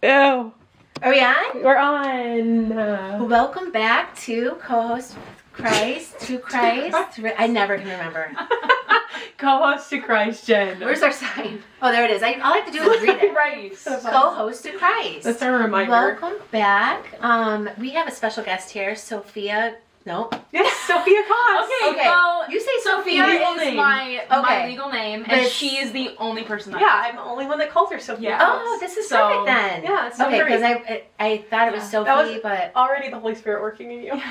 Ew. Are we on? We're on. Welcome back to Co-host Christ to Christ. I never can remember. Co-host to Christ, Jen. Where's our sign? Oh, there it is. All I have to do is read it. Right. Co-host to Christ. That's our reminder. Welcome back. We have a special guest here, Sophia. Nope. Yes, Sophie Koss. Okay. Well, You say Sophia Sophia. is my legal name, and But- she is the only person that Yeah, I'm the only one that calls her Sophie. Yeah. Oh, this is perfect then. Yeah, it's so okay, great. because I thought it was Sophie, That was but already the Holy Spirit working in you.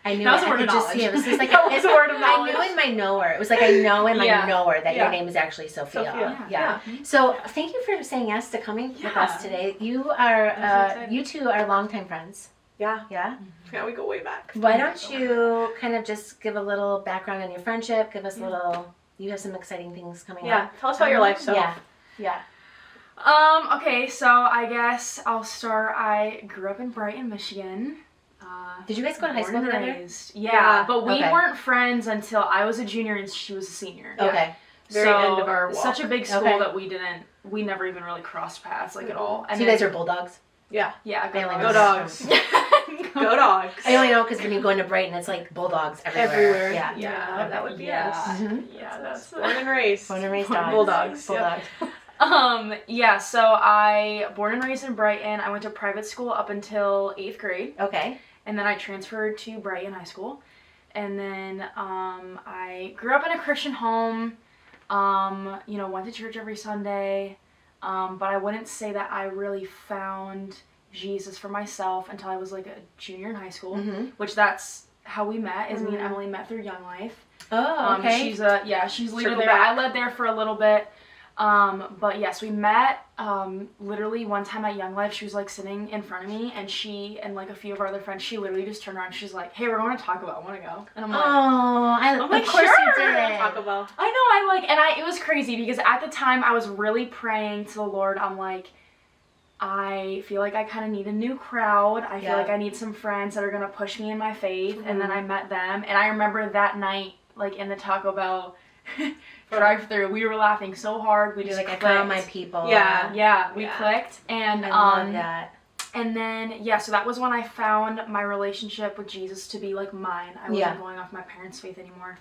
I knew That was it. a word I could of just see it. It was just like That was a word of I knowledge. knew in my knower. It was like I know in my Yeah. knower that Yeah. your name is actually Sophia. Sophia. Yeah. So thank you for saying yes to coming with Yeah. us today. You are, I'm so excited. you two are longtime friends. Yeah. Yeah. Yeah, we go way back. Why don't you kind of just give a little background on your friendship? Give us a little. You have some exciting things coming Yeah, up. tell us about your life, so. Yeah. Yeah. Okay, so I guess I'll start. I grew up in Brighton, Michigan. Did you guys go to high Born school and together? raised. Yeah, Yeah. but we Okay. weren't friends until I was a junior and she was a senior. Okay. Very end of our walk. Such a big school Okay. that we never even really crossed paths at all. So you guys are bulldogs? Yeah. yeah, Family Go members. dogs. Go dogs. I only know because when you go into Brighton, it's like bulldogs everywhere. Everywhere. Yeah. Yeah, that would be us. Mhm. Yeah, that's Born and raised. Born and raised dogs. Bulldogs. Bulldogs. Yeah, so I born and raised in Brighton. I went to private school up until 8th grade, Okay. and then I transferred to Brighton High School. And then I grew up in a Christian home, went to church every Sunday, but I wouldn't say that I really found Jesus for myself until I was like a junior in high school, Mm-hmm. which that's how we met, is me and Emily met through Young Life. Oh, okay. She's leader Circle there. back. I led there for a little bit. But yes, we met literally one time at Young Life. She was like sitting in front of me, and she and like a few of our other friends, she literally just turned around and she's like, "Hey, we're going to Taco Bell. Want to go?" And I'm like, Oh, like, of course sure. you did. Taco Bell. it was crazy because at the time I was really praying to the Lord. I'm like, I feel like I kind of need a new crowd. I feel Yeah. like I need some friends that are going to push me in my faith. And then I met them. And I remember that night, like in the Taco Bell drive-thru, we were laughing so hard. We You're just like, I clicked. found my people. Yeah. Yeah, we Yeah. clicked. And I love that. and then, so that was when I found my relationship with Jesus to be like mine. I wasn't going off my parents' faith anymore.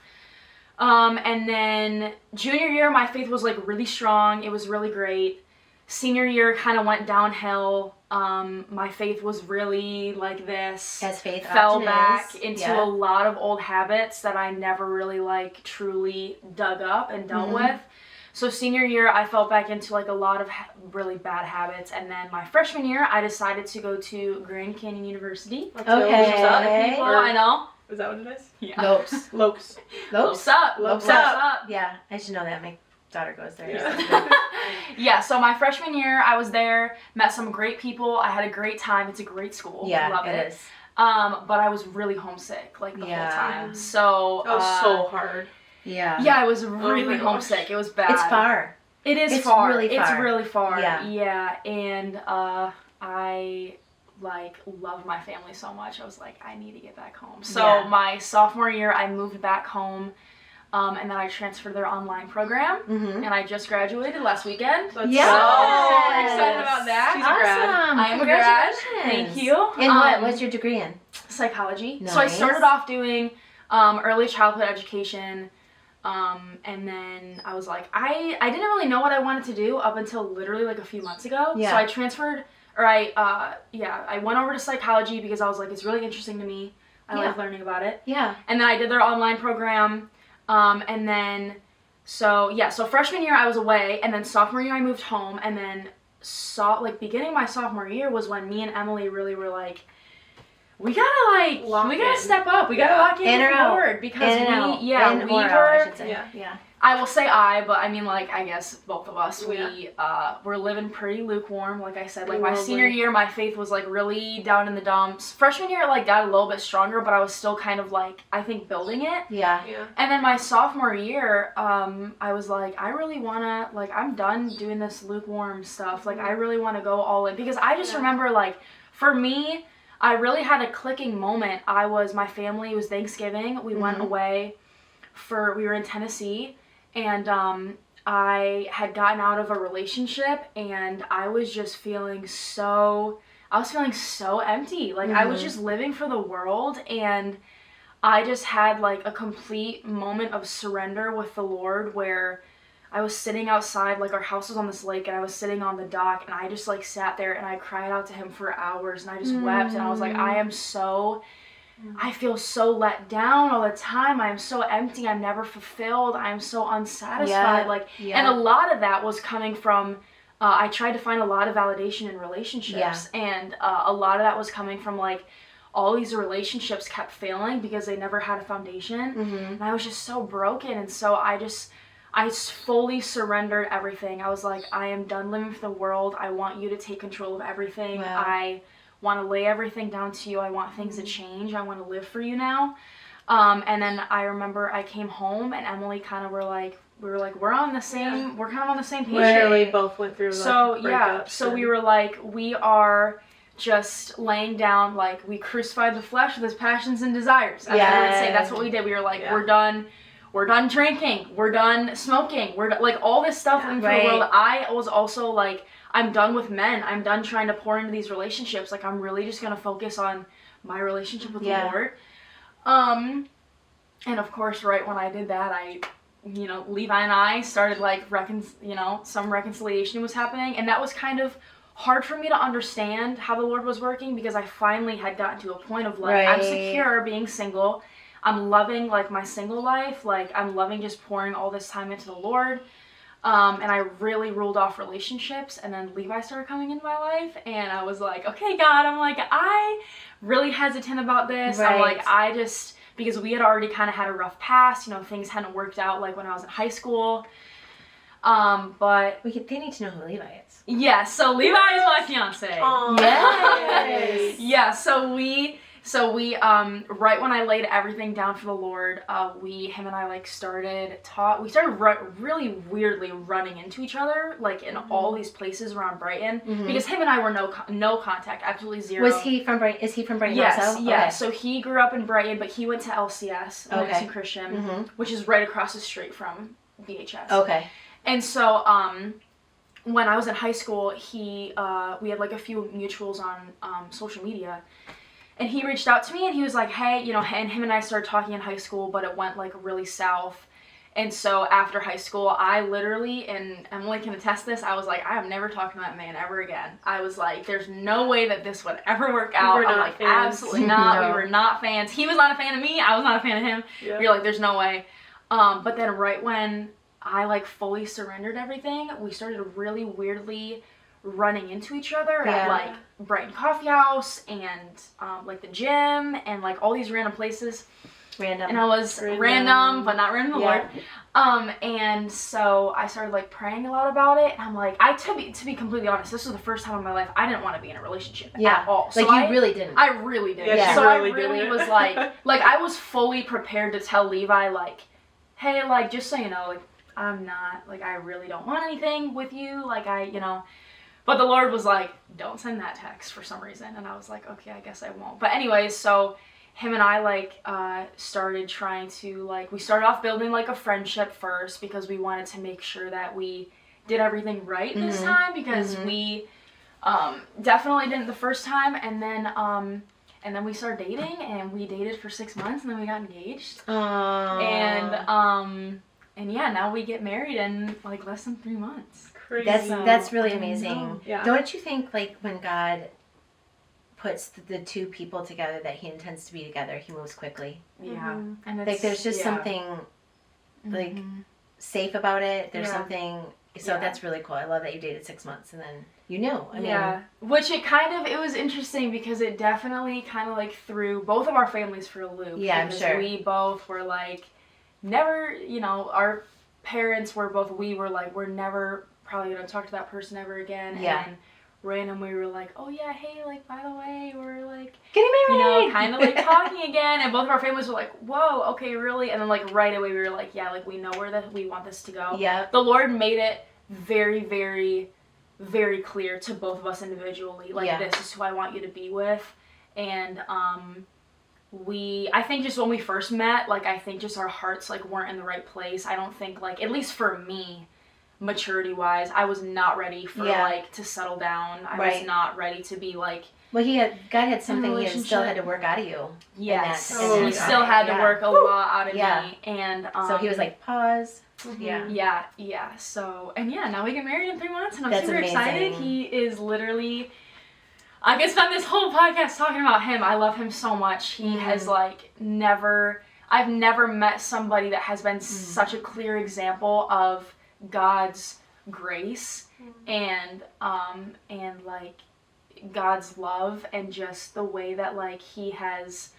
And then junior year, my faith was like really strong. It was really great. Senior year kind of went downhill. My faith was really like this. As faith Fell often back is. into Yeah. a lot of old habits that I never really like truly dug up and dealt with. So senior year, I fell back into like a lot of really bad habits. And then my freshman year, I decided to go to Grand Canyon University. Let's go. Okay. What's up? People, I know. Is that what it is? Yeah. Lopes. Lopes. Lopes up. Lopes up. Yeah, I should know that. My daughter goes there. Yeah. Yeah, so my freshman year, I was there, met some great people. I had a great time. It's a great school. Yeah, Love it it. is. But I was really homesick like the Yeah. whole time. So That was so hard. Yeah. yeah, I was really my gosh. homesick. It was bad. It's far. It is It's far. really It's far. really far. Yeah. Yeah, and I like love my family so much. I was like, I need to get back home. So Yeah. my sophomore year, I moved back home. And then I transferred to their online program, Mm-hmm. and I just graduated last weekend. Let's Yes. So excited about that. She's a grad. Awesome. I am a grad. Congratulations. Thank you. And what? What's your degree in? Psychology. So I Nice. started off doing early childhood education, and then I was like, I didn't really know what I wanted to do up until literally like a few months ago. Yeah. So I transferred, or I went over to psychology because I was like, it's really interesting to me. I Yeah. like learning about it. Yeah. And then I did their online program, and then, so freshman year I was away, and then sophomore year I moved home, and then beginning my sophomore year was when me and Emily really were like, we gotta Lock in. step up, we gotta lock in In or with the out. Lord, because In and out. we In or out, I should say. Yeah. Yeah. I will say but I mean, like, I guess both of us, we're living pretty lukewarm, like I said. Like, my Worldly. senior year, my faith was, like, really down in the dumps. Freshman year, like, got a little bit stronger, but I was still kind of, like, I think building it. Yeah. Yeah. And then my sophomore year, I was like, I really wanna, like, I'm done doing this lukewarm stuff. Like, I really wanna go all in. Because I just remember, like, for me, I really had a clicking moment. My family, it was Thanksgiving. We went away we were in Tennessee. And I had gotten out of a relationship and I was just feeling so empty. Like I was just living for the world, and I just had like a complete moment of surrender with the Lord where I was sitting outside, like our house was on this lake, and I was sitting on the dock, and I just like sat there and I cried out to him for hours, and I just wept, and I was like, I feel so let down all the time. I am so empty. I'm never fulfilled. I am so unsatisfied. And a lot of that was coming from, I tried to find a lot of validation in relationships, and a lot of that was coming from like, all these relationships kept failing because they never had a foundation, and I was just so broken, and so I fully surrendered everything. I was like, I am done living for the world. I want you to take control of everything. Wow. I want to lay everything down to you. I want things to change. I want to live for you now. And then I remember I came we're on the same, we're kind of on the same page. Where we both went through so we were like, we are just laying down, like, we crucified the flesh with its passions and desires. That's what I would say. That's what we did. We were like, we're done drinking, we're done smoking, like all this stuff in the world. I was also like, I'm done with men. I'm done trying to pour into these relationships. Like, I'm really just going to focus on my relationship with the Lord. And of course, right when I did that, Levi and I started like, some reconciliation was happening. And that was kind of hard for me to understand how the Lord was working, because I finally had gotten to a point of like, I'm secure being single. I'm loving like my single life. Like, I'm loving just pouring all this time into the Lord. And I really ruled off relationships, and then Levi started coming into my life, and I was like, okay, God, I'm like, I really hesitant about this. I'm like, because we had already kind of had a rough past, things hadn't worked out like when I was in high school. But they need to know who Levi is. Yeah, so Levi is my fiance. Aww. Yes. Yeah, so we right when I laid everything down for the Lord, him and I like we started really weirdly running into each other, like in all these places around Brighton, because him and I were no contact, absolutely zero. Is he from Brighton also? Yeah, okay. So he grew up in Brighton, but he went to LCS, Lansing Christian, which is right across the street from BHS. Okay. And so, when I was in high school, we had like a few mutuals on social media, and he reached out to me and he was like, hey, and him and I started talking in high school, but it went like really south. And so after high school, I literally, and Emily can attest this, I was like, I am never talking to that man ever again. I was like, there's no way that this would ever work out. I'm like, fans. Absolutely not. No. We were not fans. He was not a fan of me. I was not a fan of him. Yeah. You're like, there's no way. But then right when I like fully surrendered everything, we started really weirdly running into each other at like Brighton Coffee House and like the gym and like all these random places. Random. And I was random, but not random the Lord. And so I started like praying a lot about it, and I'm like, to be completely honest, this was the first time in my life I didn't want to be in a relationship at all. So like you really didn't. I really didn't. Yeah, so I really was like I was fully prepared to tell Levi like, hey, like just so you know, like I'm not, like I really don't want anything with you, like but the Lord was like, don't send that text for some reason, and I was like, okay, I guess I won't. But anyways, so him and I like started trying to we started off building like a friendship first, because we wanted to make sure that we did everything right this time, because we definitely didn't the first time. And then we started dating, and we dated for 6 months, and then we got engaged. And yeah, now we get married in like less than 3 months. Crazy. That's really amazing. Yeah. Don't you think like when God puts the two people together that he intends to be together, he moves quickly? Yeah. And it's, like there's just something like safe about it. There's something, so that's really cool. I love that you dated 6 months and then you knew. I mean, which it was interesting, because it definitely kind of like threw both of our families for a loop. Yeah, I'm sure. We both were like, never, our parents were both, we were like, we're never probably going to talk to that person ever again. Yeah. And randomly we were like, oh yeah, hey, like by the way, we're like getting married, kind of like talking again. And both of our families were like, whoa, okay, really? And then like right away we were like, yeah, like we know where we want this to go. Yeah. The Lord made it very, very, very clear to both of us individually, like this is who I want you to be with. And I think just when we first met, like I think just our hearts like weren't in the right place. I don't think, like, at least for me, maturity wise. I was not ready for like to settle down. I was not ready to be like. Well, God had something he still had to work out of you. Yes, he still had to work a lot out of me, and so he was like, pause. Yeah. So now we get married in 3 months, and I'm That's super amazing. excited. He is literally. I could spend this whole podcast talking about him. I love him so much. He has like never. I've never met somebody that has been such a clear example of God's grace and like God's love, and just the way that like he has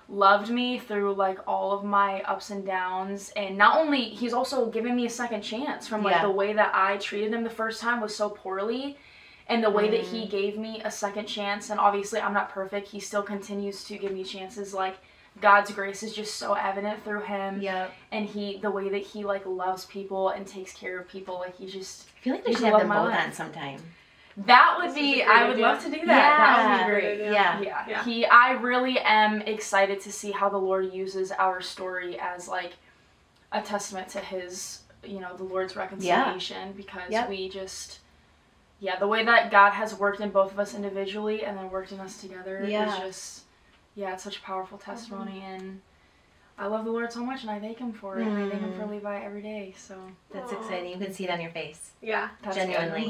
loved me through like all of my ups and downs. And not only, he's also given me a second chance from like the way that I treated him the first time was so poorly, and the way that he gave me a second chance. And obviously I'm not perfect. He still continues to give me chances. Like God's grace is just so evident through him. And the way that he like loves people and takes care of people, like he just. I feel like we should have them both on sometime. That would be, I would love to do that. That would be great. Yeah. I really am excited to see how the Lord uses our story as like a testament to his, the Lord's reconciliation, because we just, the way that God has worked in both of us individually and then worked in us together is just, it's such a powerful testimony. And I love the Lord so much, and I thank him for it. And I thank him for Levi every day. So that's exciting. You can see it on your face. Yeah, that's genuinely.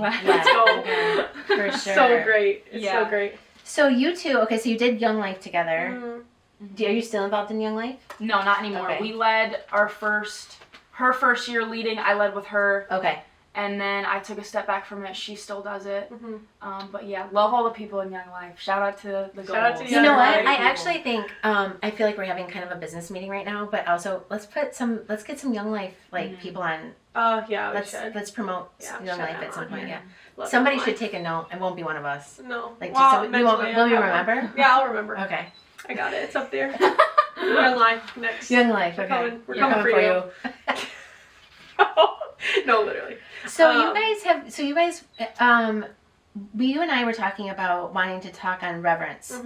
For sure. So great. It's so great. So you two, okay, so you did Young Life together. Are you still involved in Young Life? No, not anymore. Okay. We led her first year leading. I led with her. Okay. And then I took a step back from it. She still does it. But love all the people in Young Life. Shout out to the goals. You know what? I actually think, I feel like we're having kind of a business meeting right now, but also let's get some Young Life people on. Oh yeah, we should. Let's promote Young Life at some point. Somebody should take a note. It won't be one of us. No. Will you remember? Yeah, I'll remember. Okay. I got it. It's up there. Young Life next. Young Life. Okay. We're coming for you. No, literally. So you guys, you and I were talking about wanting to talk on reverence,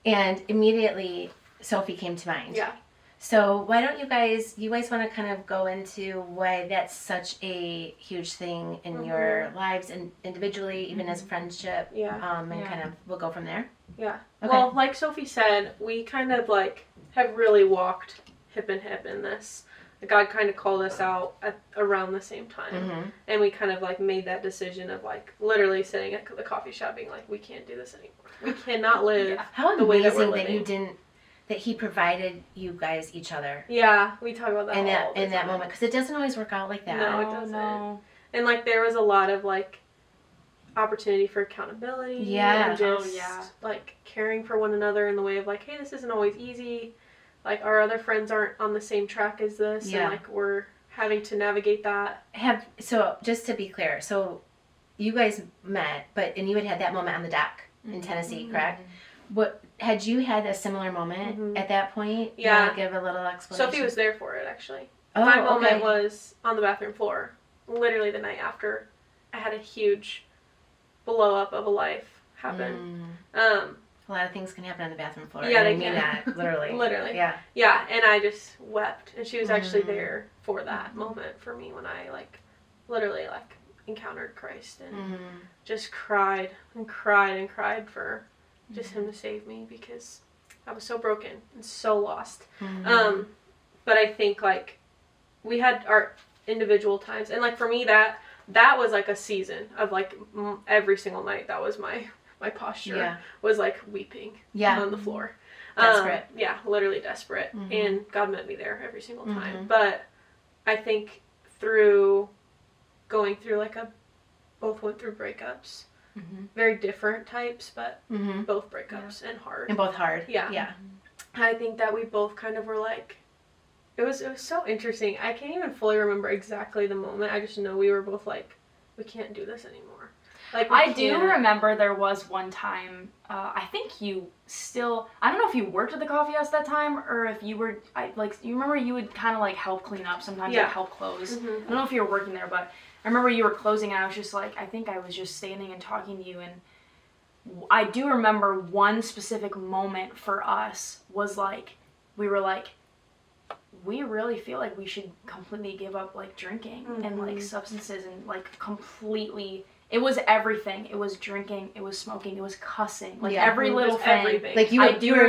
and immediately Sophie came to mind. Yeah. So why don't you guys want to kind of go into why that's such a huge thing in your lives, and individually, even as a friendship, and kind of we'll go from there. Yeah. Okay. Well, like Sophie said, we kind of like have really walked hip and hip in this. God kind of called us out at around the same time, and we kind of like made that decision of like literally sitting at the coffee shop being like, we can't do this anymore. We cannot live the way that we're living. That he provided you guys each other. Yeah, we talk about that in that moment, because it doesn't always work out like that. No, it doesn't. No. And like there was a lot of like opportunity for accountability. And just like caring for one another in the way of like, hey, this isn't always easy. Like, our other friends aren't on the same track as this, and, like, we're having to navigate that. So, just to be clear, so you guys met, and you had that moment on the dock in Tennessee, correct? Had you had a similar moment at that point? Yeah. You want to give a little explanation? Sophie was there for it, actually. My moment was on the bathroom floor, literally the night after I had a huge blow-up of a life happen. A lot of things can happen on the bathroom floor. Yeah, I mean that, literally. Literally. Yeah. Yeah, and I just wept. And she was actually there for that moment for me when I, like, literally, like, encountered Christ and just cried and cried and cried for just him to save me, because I was so broken and so lost. But I think, like, we had our individual times. And, like, for me, that was, like, a season of, like, every single night. That was my posture was like weeping on the floor. Desperate. Literally desperate. And God met me there every single time. But I think through going through like both went through breakups. Very different types, but both breakups and hard. And both hard. Yeah. I think that we both kind of were like, it was so interesting. I can't even fully remember exactly the moment. I just know we were both like, we can't do this anymore. Like, I do remember there was one time, I think you still, I don't know if you worked at the coffee house that time, or if you were, you remember you would kind of like help clean up sometimes, like help close. I don't know if you were working there, but I remember you were closing, and I was just like, I think I was just standing and talking to you, and I do remember one specific moment for us was like, we were like, we really feel like we should completely give up, like, drinking and, like, substances and, like, completely. It was everything. It was drinking. It was smoking. It was cussing. Like, every little thing. Everything. Like, you were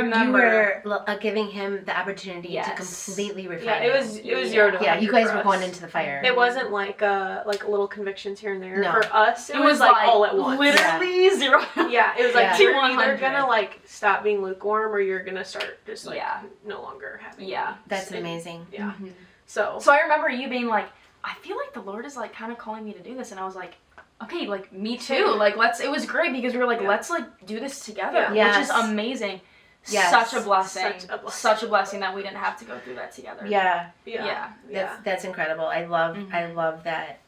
giving him the opportunity to completely refine. Yeah, it was 0 to 100. Yeah, you guys were going into the fire. It wasn't like little convictions here and there. No. For us, it was like all at once. Literally 0. Yeah, it was like you're either gonna like stop being lukewarm or you're gonna start just like no longer having. Yeah, that's amazing. Yeah. So I remember you being like, I feel like the Lord is like kind of calling me to do this, and I was like, okay, like, me too. Like, it was great because we were like, let's, like, do this together, which is amazing. Yes. Such a blessing. Such a blessing that we didn't have to go through that together. Yeah. That's incredible. I love that.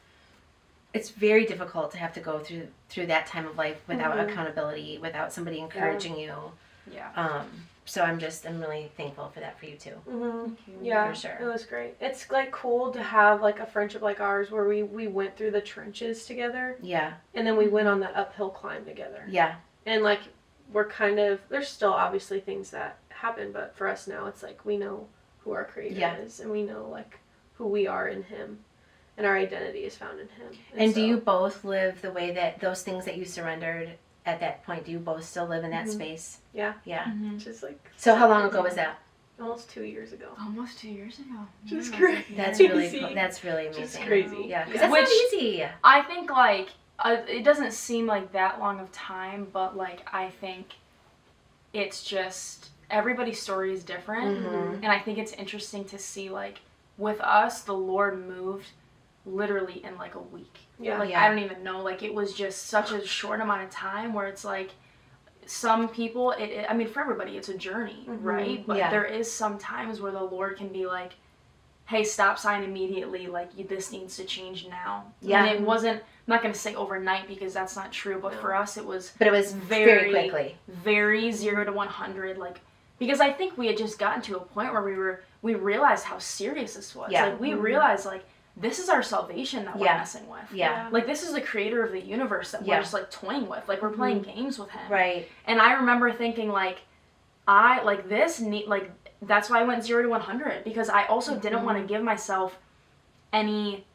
It's very difficult to have to go through that time of life without accountability, without somebody encouraging you. Yeah. So I'm really thankful for that for you too. Yeah, for sure. It was great. It's like cool to have like a friendship like ours where we went through the trenches together. Yeah. And then we went on that uphill climb together. Yeah. And like we're kind of, there's still obviously things that happen, but for us now it's like we know who our Creator is, and we know like who we are in Him, and our identity is found in Him. And do you both live the way that those things that you surrendered at that point, do you both still live in that space? Yeah. Yeah. Just like. So how long ago was that? Almost 2 years ago. Almost 2 years ago. Just crazy. That's really cool. That's really amazing. Just crazy. Yeah. Because that's not easy. I think like it doesn't seem like that long of time, but like I think it's just everybody's story is different, and I think it's interesting to see like with us, the Lord moved literally in like a week. Yeah. Like I don't even know. Like it was just such a short amount of time where it's like some people. I mean, for everybody, it's a journey, right? But there is some times where the Lord can be like, "Hey, stop sign immediately. Like this needs to change now." Yeah. And it wasn't. I'm not going to say overnight because that's not true. But for us, it was. But it was very quickly. Very 0 to 100. Like because I think we had just gotten to a point where we realized how serious this was. Yeah. Like we realized like. This is our salvation that we're messing with. Yeah. Like, this is the creator of the universe that we're just, like, toying with. Like, we're playing games with him. Right. And I remember thinking, like, that's why I went 0 to 100. Because I also didn't want to give myself any,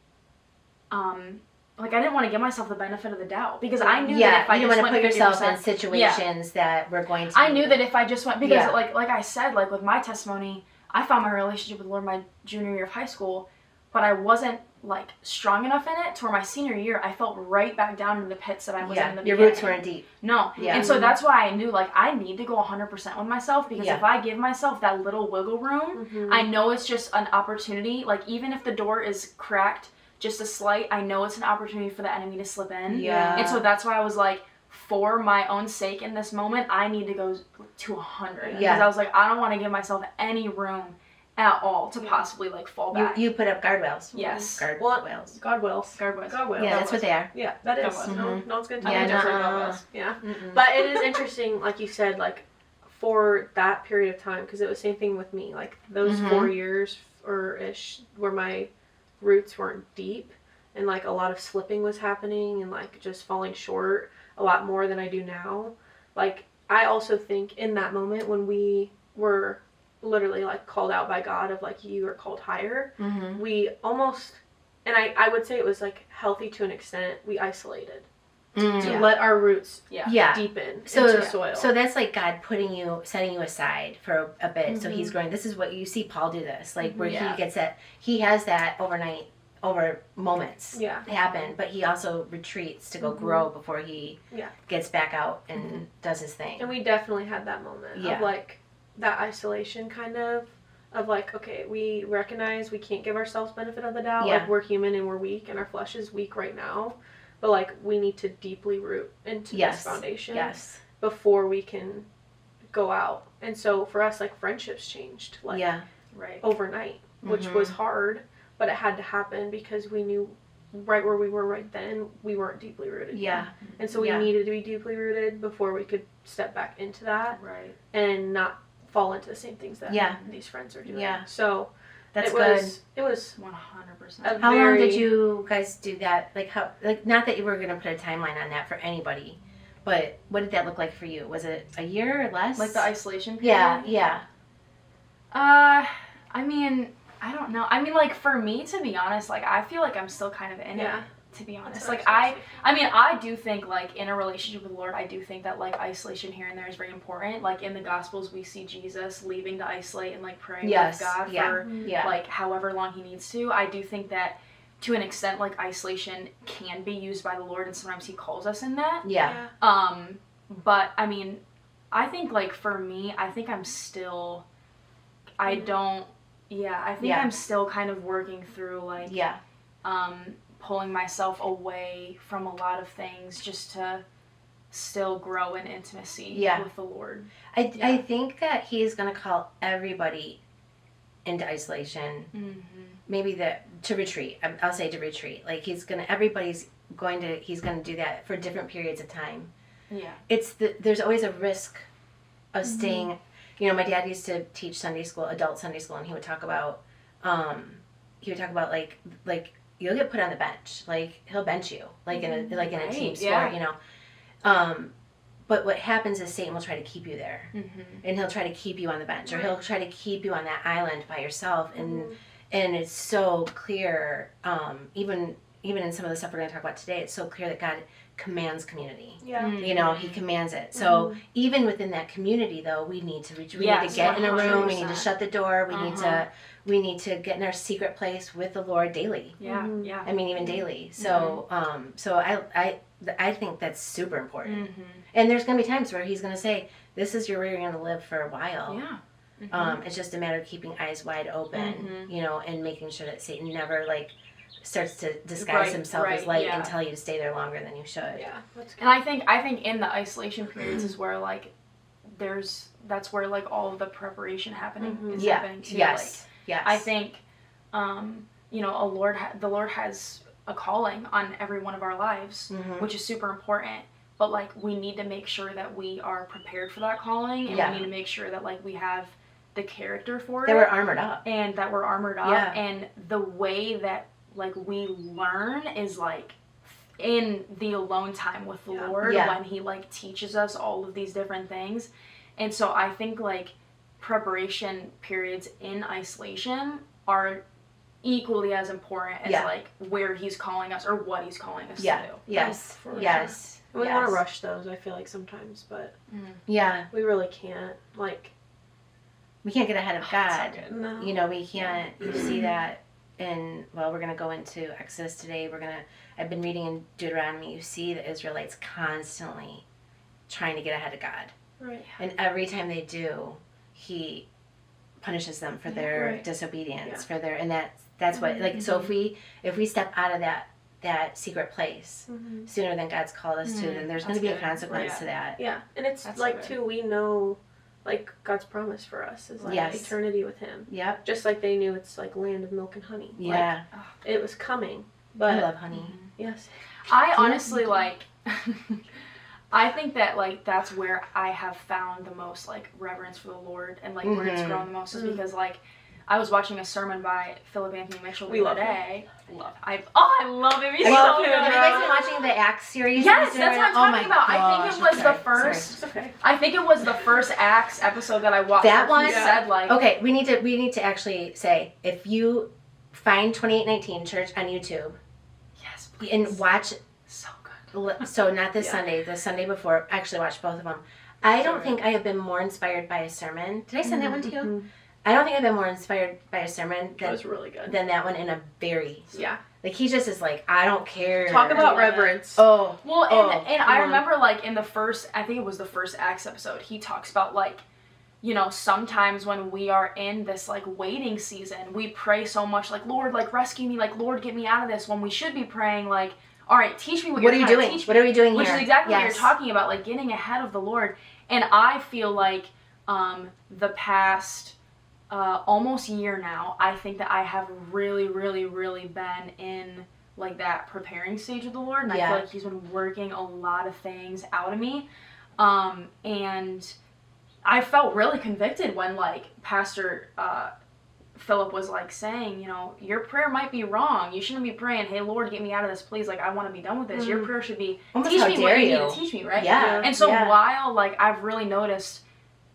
I didn't want to give myself the benefit of the doubt. Because I knew that if I just went 50%. You didn't want to put yourself in situations that were going to I knew that if I just went, because, like I said, like, with my testimony, I found my relationship with the Lord my junior year of high school. But I wasn't, like, strong enough in it to where my senior year, I felt right back down into the pits that I was in the beginning. Your roots weren't deep. No. Yeah. And so that's why I knew, like, I need to go 100% with myself because if I give myself that little wiggle room, I know it's just an opportunity. Like, even if the door is cracked just a slight, I know it's an opportunity for the enemy to slip in. Yeah. And so that's why I was like, for my own sake in this moment, I need to go to 100. Yeah. Because I was like, I don't want to give myself any room at all to possibly like fall back. You put up guardrails. Yes. Guardrails. Guardrails. Yeah, that's what they are. Yeah, that is. No one's going to tell you different. Yeah. But it is interesting, like you said, like for that period of time, because it was the same thing with me. Like those 4 years or ish where my roots weren't deep and like a lot of slipping was happening and like just falling short a lot more than I do now. Like I also think in that moment when we were literally like called out by God of like you are called higher, we almost, and I would say it was like healthy to an extent, we isolated to let our roots deepen into the soil. So that's like God setting you aside for a bit. So he's growing. This is what you see Paul do this, like where he gets that, he has that over moments happen, but he also retreats to go grow before he gets back out and does his thing. And we definitely had that moment of like that isolation kind of like, okay, we recognize we can't give ourselves benefit of the doubt. Like we're human and we're weak and our flesh is weak right now, but like we need to deeply root into this foundation before we can go out. And so for us, like friendships changed like overnight, which was hard, but it had to happen because we knew right where we were right then, we weren't deeply rooted. Yeah. And so we needed to be deeply rooted before we could step back into that. Right. And not fall into the same things that these friends are doing. Yeah. So that's good. It was 100%. How long did you guys do that? Like not that you were gonna put a timeline on that for anybody, but what did that look like for you? Was it a year or less? Like the isolation period? Yeah. I mean, I don't know. I mean, like, for me, to be honest, like, I feel like I'm still kind of in it, to be honest. Like, I mean, I do think, like, in a relationship with the Lord, I do think that, like, isolation here and there is very important. Like, in the Gospels, we see Jesus leaving to isolate and, like, praying with God for, like, however long he needs to. I do think that, to an extent, like, isolation can be used by the Lord, and sometimes he calls us in that. Yeah. But, I mean, I think, like, for me, I think I'm still, I think I'm still kind of working through, like, pulling myself away from a lot of things just to still grow in intimacy with the Lord. I think that he's going to call everybody into isolation. Maybe to retreat. I'll say to retreat. Like, he's going to do that for different periods of time. Yeah. There's always a risk of staying. You know, my dad used to teach Sunday school, adult Sunday school, and he would talk about like you'll get put on the bench. Like, he'll bench you, like in a team sport, you know. But what happens is Satan will try to keep you there, and he'll try to keep you on the bench, or he'll try to keep you on that island by yourself, and it's so clear, even in some of the stuff we're going to talk about today, it's so clear that God commands community. You know, he commands it. So even within that community, though, we need to get in a room. 100%. We need to shut the door. We need to get in our secret place with the Lord daily. I mean, even daily. So I think that's super important. And there's going to be times where he's going to say, "This is where you're going to live for a while." It's just a matter of keeping eyes wide open, you know, and making sure that Satan never, like, starts to disguise himself as light and tell you to stay there longer than you should. And I think in the isolation periods is where, like, that's where, like, all of the preparation happening is happening too. I think, you know, the Lord has a calling on every one of our lives, which is super important. But, like, we need to make sure that we are prepared for that calling, and we need to make sure that, like, we have the character for it. That we're armored up. And that we're armored up. And the way that, like, we learn is, like, in the alone time with the Lord, when he, like, teaches us all of these different things. And so I think, like, preparation periods in isolation are equally as important as like where he's calling us or what he's calling us to do. Yes. Sure. We want to rush those, I feel like, sometimes, but we really can't. Like, we can't get ahead of God. No. You know, we can't. You see that in, well, we're going to go into Exodus today. I've been reading in Deuteronomy. You see the Israelites constantly trying to get ahead of God. Right. And every time they do, he punishes them for their disobedience, for their, and that's what, like, so if we step out of that secret place sooner than God's called us to, then there's going to be a consequence to that. Yeah, and it's that's like, too, we know, like, God's promise for us is, like, eternity with him. Yep. Just like they knew it's, like, land of milk and honey. Yeah. Like, it was coming. But I love honey. Yes. I honestly, like, I think that, like, that's where I have found the most, like, reverence for the Lord, and, like, where it's grown the most is because, like, I was watching a sermon by Philip Anthony Mitchell the other day. I love him. He's so good. Have you guys been watching the Acts series? Yes, that's what I'm talking about. I think it was the first. I think it was the first Acts episode that I watched. That one said, like, okay, we need to actually say, if you find 2819 Church on YouTube, yes, please. And watch. So good. So not this Sunday, the Sunday before. Actually, watch both of them. I don't think I have been more inspired by a sermon. Did I send that one to you? I don't think I've been more inspired by a sermon that was really good than that one in a very like, he just is like, I don't care. Talk about reverence. And I remember, like, in the first, I think it was the first Acts episode, he talks about, like, you know, sometimes when we are in this, like, waiting season, we pray so much, like, Lord, like, rescue me, like, Lord, get me out of this, when we should be praying, like, all right, teach me what you're doing. Teach what are we doing here? Which is exactly what you're talking about, like, getting ahead of the Lord. And I feel like the past almost year now, I think that I have really, really, really been in, like, that preparing stage with the Lord, and I feel like he's been working a lot of things out of me, and I felt really convicted when, like, Pastor Philip was, like, saying, you know, your prayer might be wrong. You shouldn't be praying, hey, Lord, get me out of this, please. Like, I want to be done with this. Your prayer should be, teach me what you need to teach me, right? Yeah. And so while, like, I've really noticed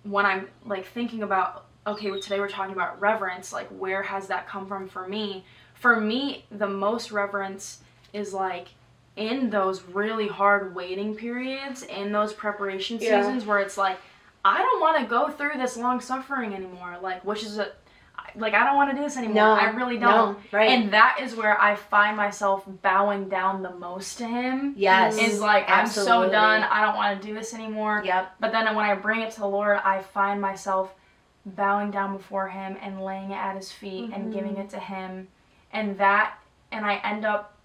when I'm, like, thinking about okay, today we're talking about reverence, like where has that come from for me? For me, the most reverence is like in those really hard waiting periods, in those preparation seasons where it's like, I don't want to go through this long suffering anymore, like, which is I don't want to do this anymore. No, I really don't. No, right. And that is where I find myself bowing down the most to him. Yes. Is like, absolutely. I'm so done. I don't want to do this anymore. Yep. But then when I bring it to the Lord, I find myself bowing down before him and laying it at his feet and giving it to him. And I end up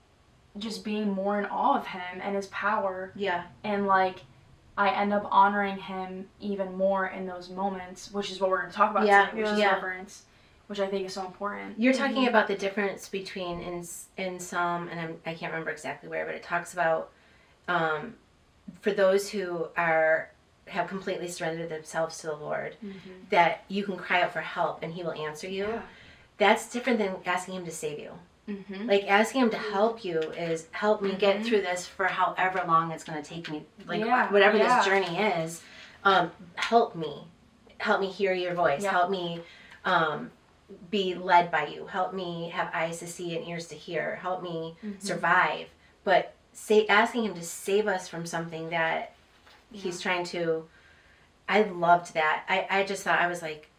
just being more in awe of him and his power. Yeah. And like, I end up honoring him even more in those moments, which is what we're going to talk about today, which is reverence, which I think is so important. You're talking about the difference between in Psalm, and I can't remember exactly where, but it talks about for those who have completely surrendered themselves to the Lord, that you can cry out for help and he will answer you. Yeah. That's different than asking him to save you. Like, asking him to help you is, help me get through this for however long it's going to take me, like whatever this journey is. Help me hear your voice. Help me be led by you. Help me have eyes to see and ears to hear. Help me survive. But asking him to save us from something that he's trying to, I loved that. I just thought, I was like,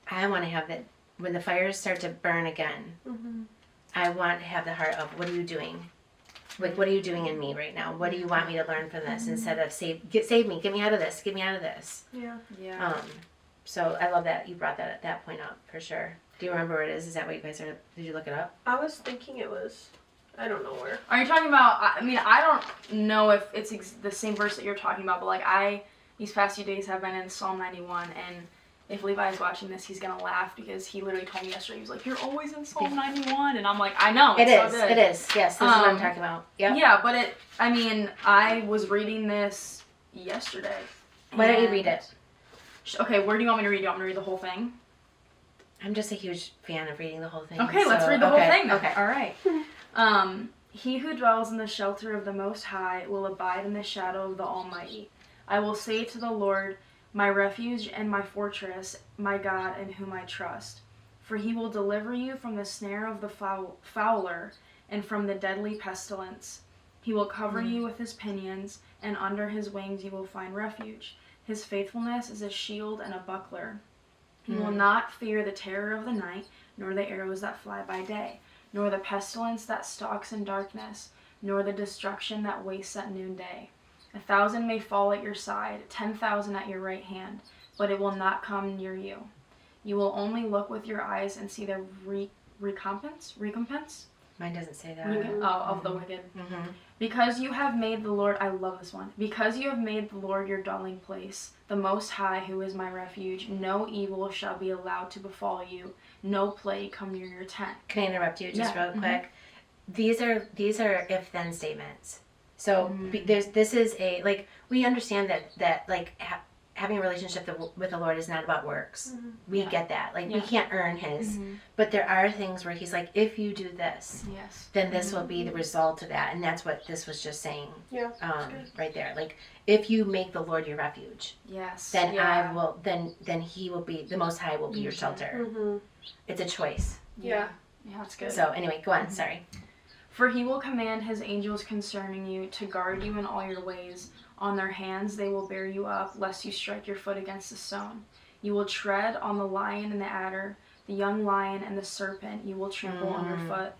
I want to have that when the fires start to burn again. I want to have the heart of, what are you doing? Like, what are you doing in me right now? What do you want me to learn from this? Instead of save me, get me out of this, get me out of this. Yeah. So I love that you brought that point up, for sure. Do you remember where it is? Is that what you guys are? Did you look it up? I was thinking it was, I don't know where. Are you talking about? I mean, I don't know if it's the same verse that you're talking about, but like these past few days have been in Psalm 91, and if Levi is watching this, he's gonna laugh because he literally told me yesterday, he was like, "You're always in Psalm 91," and I'm like, "I know, it's so good." It is. Yes, this is what I'm talking about. Yep. Yeah, but I mean, I was reading this yesterday. Why don't you read it? Okay, where do you want me to read? Do you want me to read the whole thing? I'm just a huge fan of reading the whole thing. Okay, let's read the whole thing then. Okay. All right. He who dwells in the shelter of the Most High will abide in the shadow of the Almighty. I will say to the Lord, my refuge and my fortress, my God in whom I trust. For he will deliver you from the snare of the fowler and from the deadly pestilence. He will cover you with his pinions, and under his wings you will find refuge. His faithfulness is a shield and a buckler. He will not fear the terror of the night, nor the arrows that fly by day, nor the pestilence that stalks in darkness, nor the destruction that wastes at noonday. 1,000 may fall at your side, 10,000 at your right hand, but it will not come near you. You will only look with your eyes and see the recompense? Mine doesn't say that. Of the wicked. Because you have made the Lord, I love this one. Because you have made the Lord your dwelling place, the Most High, who is my refuge, no evil shall be allowed to befall you, no plague come near your tent. Can I interrupt you just real quick? These are if-then statements. So this is we understand that having a relationship with the Lord is not about works. We get that. We can't earn his. But there are things where he's like, if you do this, then this will be the result of that. And that's what this was just saying. Yeah. Right there. Like, if you make the Lord your refuge, then I will. Then he will be, the Most High will be your shelter. It's a choice. Yeah, that's good. So anyway, go on. Sorry. For he will command his angels concerning you to guard you in all your ways. On their hands they will bear you up, lest you strike your foot against a stone. You will tread on the lion and the adder, the young lion and the serpent you will trample underfoot.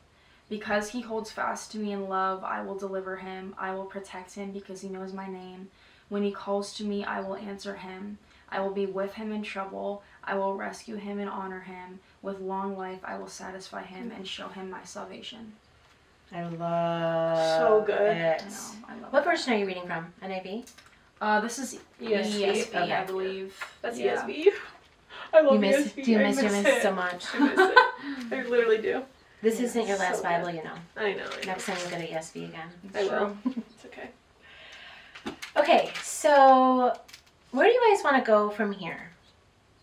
Because he holds fast to me in love, I will deliver him. I will protect him because he knows my name. When he calls to me, I will answer him. I will be with him in trouble. I will rescue him and honor him. With long life I will satisfy him and show him my salvation. I love so good. it. I love what version are you reading from? NIV? This is ESV, okay. I believe. That's ESV. I love ESV. Do you miss it so much? I miss it. I literally do. This isn't your last Bible, good. you know. I know. Next time you go to ESV again. I will. It's okay. Okay, so where do you guys want to go from here?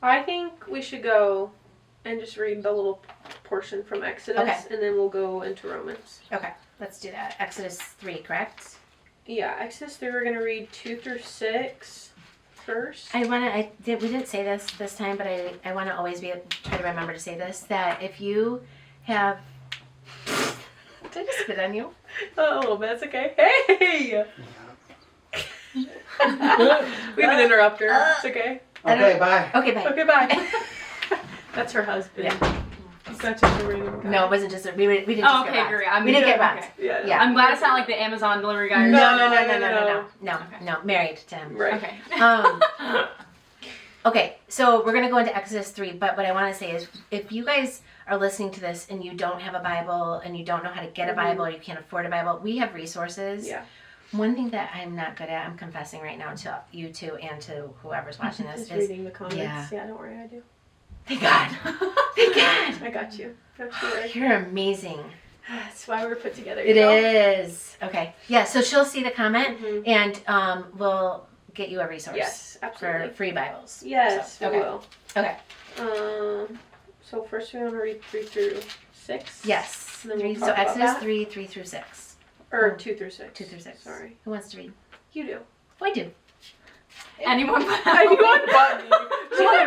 I think we should go and just read the little portion from Exodus, and then we'll go into Romans. Okay, let's do that. Exodus 3, correct? Yeah, Exodus 3, we're going to read 2 through 6. first. We didn't say this time, but I want to always try to remember to say this, that if you have, did I just spit on you? Oh, a little bit, it's okay. Hey! We have an interrupter, it's okay. Okay, bye. Okay, bye. Okay, bye. That's her husband. Yeah. It's not just a random guy. No, it wasn't just we didn't just Oh, get okay, robbed. great. We didn't get robbed. Yeah. Yeah. I'm glad it's not like the Amazon delivery guy. Or No, married to him. Right. Okay. Okay, so we're going to go into Exodus 3, but what I want to say is if you guys are listening to this and you don't have a Bible and you don't know how to get a Bible or you can't afford a Bible, we have resources. Yeah. One thing that I'm not good at, I'm confessing right now to you two and to whoever's watching this, Just is reading the comments. Yeah, don't worry, I do. thank God. Thank God. I got you. Don't you worry. You're amazing. That's why we're put together. It is. Okay. Yeah, so she'll see the comment Mhm. and we'll get you a resource. Yes, absolutely. For free Bibles. Yes, So, we okay. will. Okay. So first we want to read 3 through 6. Yes. And then we'll So talk about Exodus that. 3 through 6. Or 2 through 6. 2 through 6. Sorry. Who wants to read? You do. Oh, I do. Anyone but Anyone but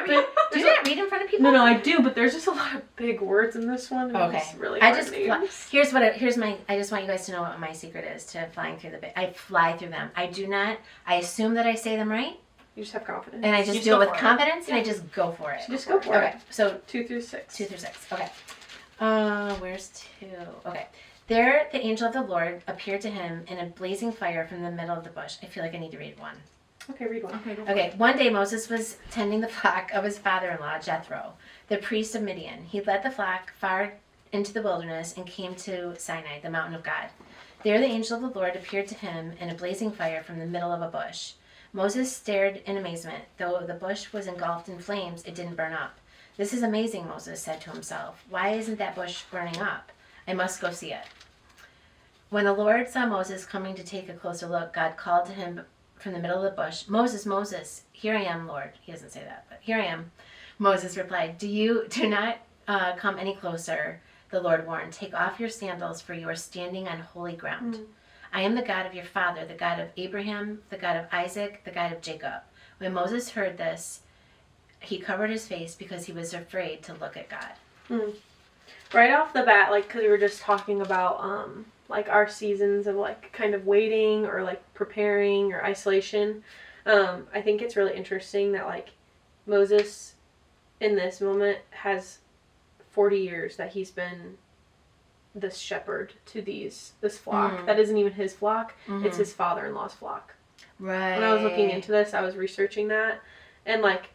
me. Do you not read in front of people? No, I do, but there's just a lot of big words in this one. And Okay. It's really I hard just names. I just want you guys to know what my secret is to flying through I fly through them. I assume that I say them right, You just have confidence. and I just do it with confidence, and I just go for it. Just go for Okay, it. so 2 through 6. 2 through 6. Okay. Where's 2? Okay. There, the angel of the Lord appeared to him in a blazing fire from the middle of the bush. I feel like I need to read 1. Okay, read 1. Okay, go Okay, one day Moses was tending the flock of his father-in-law, Jethro, the priest of Midian. He led the flock far into the wilderness and came to Sinai, the mountain of God. There the angel of the Lord appeared to him in a blazing fire from the middle of a bush. Moses stared in amazement. Though the bush was engulfed in flames, it didn't burn up. This is amazing, Moses said to himself. Why isn't that bush burning up? I must go see it. When the Lord saw Moses coming to take a closer look, God called to him from the middle of the bush, Moses, Moses, here I am, Lord. He doesn't say that, but here I am. Moses replied, do not come any closer, the Lord warned. Take off your sandals, for you are standing on holy ground. I am the God of your father, the God of Abraham, the God of Isaac, the God of Jacob. When Moses heard this, he covered his face because he was afraid to look at God. Right off the bat, like, because we were just talking about, like, our seasons of, like, kind of waiting or, like, preparing or isolation. I think it's really interesting that, like, Moses, in this moment, has 40 years that he's been this shepherd to this flock. That isn't even his flock. It's his father-in-law's flock. Right. When I was looking into this, I was researching that. And, like,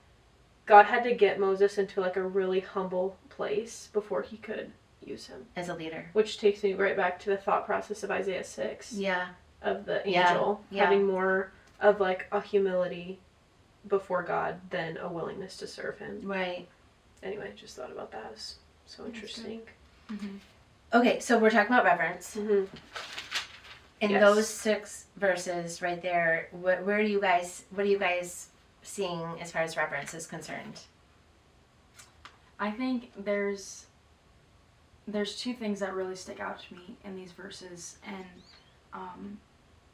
God had to get Moses into, like, a really humble place before he could use him. As a leader. Which takes me right back to the thought process of Isaiah 6. Yeah. Of the angel having more of, like, a humility before God than a willingness to serve him. Right. Anyway, just thought about that. It was so interesting. Okay, so we're talking about reverence. In Yes. those 6 verses right there, what are you guys seeing as far as reverence is concerned? I think there's 2 things that really stick out to me in these verses, and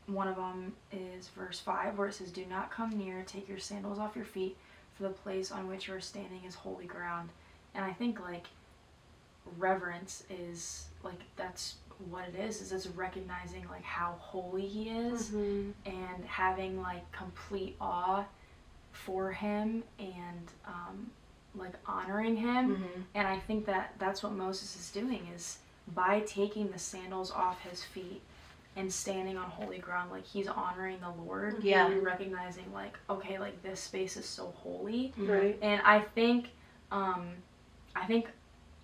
one of them is verse 5, where it says, "Do not come near, take your sandals off your feet, for the place on which you are standing is holy ground." And I think, like, reverence is, like, that's what it is it's recognizing, like, how holy he is, and having, like, complete awe for him, and like, honoring him. And I think that's what Moses is doing, is by taking the sandals off his feet and standing on holy ground, like, he's honoring the Lord. Yeah. And recognizing, like, okay, like, this space is so holy. Right. And I think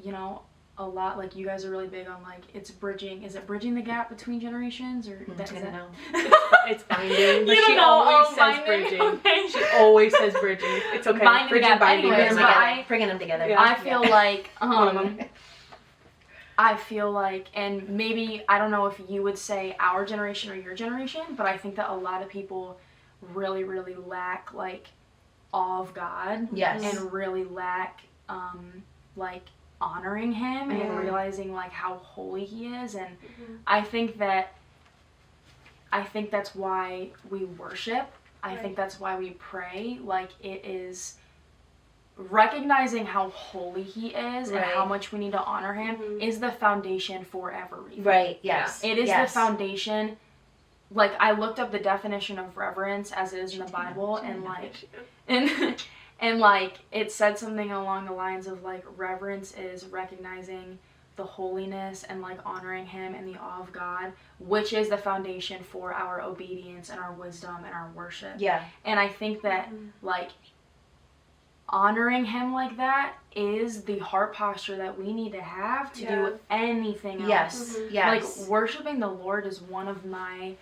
you know, a lot, like, you guys are really big on, like, is it bridging the gap between generations, or I don't know. It's binding, but You she don't know. always Oh, says binding. bridging. Okay. She always says bridging. It's okay. Binding the Bridging, gap. binding. Anyways, Bridging. but Bringing them together. Yeah. I feel like One of them. I feel like, and maybe, I don't know if you would say our generation or your generation, but I think that a lot of people really, really lack, like, awe of God. Yes. And really lack, like, honoring him and realizing, like, how holy he is. And I think that's why we worship. I think that's why we pray. Like, it is recognizing how holy he is and how much we need to honor him is the foundation for everything. Right, yes. It is the foundation. Like, I looked up the definition of reverence as it is in the Bible, and like, and like, it said something along the lines of like, reverence is recognizing the holiness and like honoring him and the awe of God, which is the foundation for our obedience and our wisdom and our worship. Yeah. And I think that like honoring him like that is the heart posture that we need to have to do anything else. Yes. Yes. Like, worshiping the Lord is one of my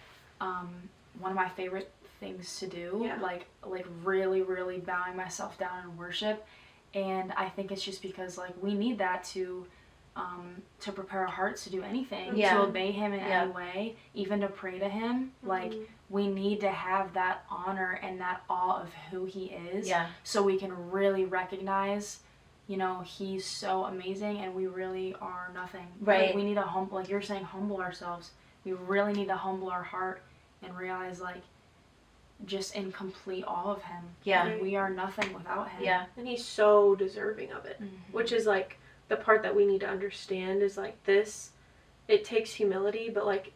favorite things to do. Yeah. Like really, really bowing myself down in worship. And I think it's just because like we need that to prepare our hearts to do anything, to obey him in any way, even to pray to him. Like, we need to have that honor and that awe of who he is, so we can really recognize, you know, he's so amazing and we really are nothing. Right. Like, we need to like you're saying, humble ourselves. We really need to humble our heart and realize, like, just in complete awe of him. Yeah. Like, we are nothing without him. Yeah. And he's so deserving of it, which is like the part that we need to understand is like this, it takes humility, but like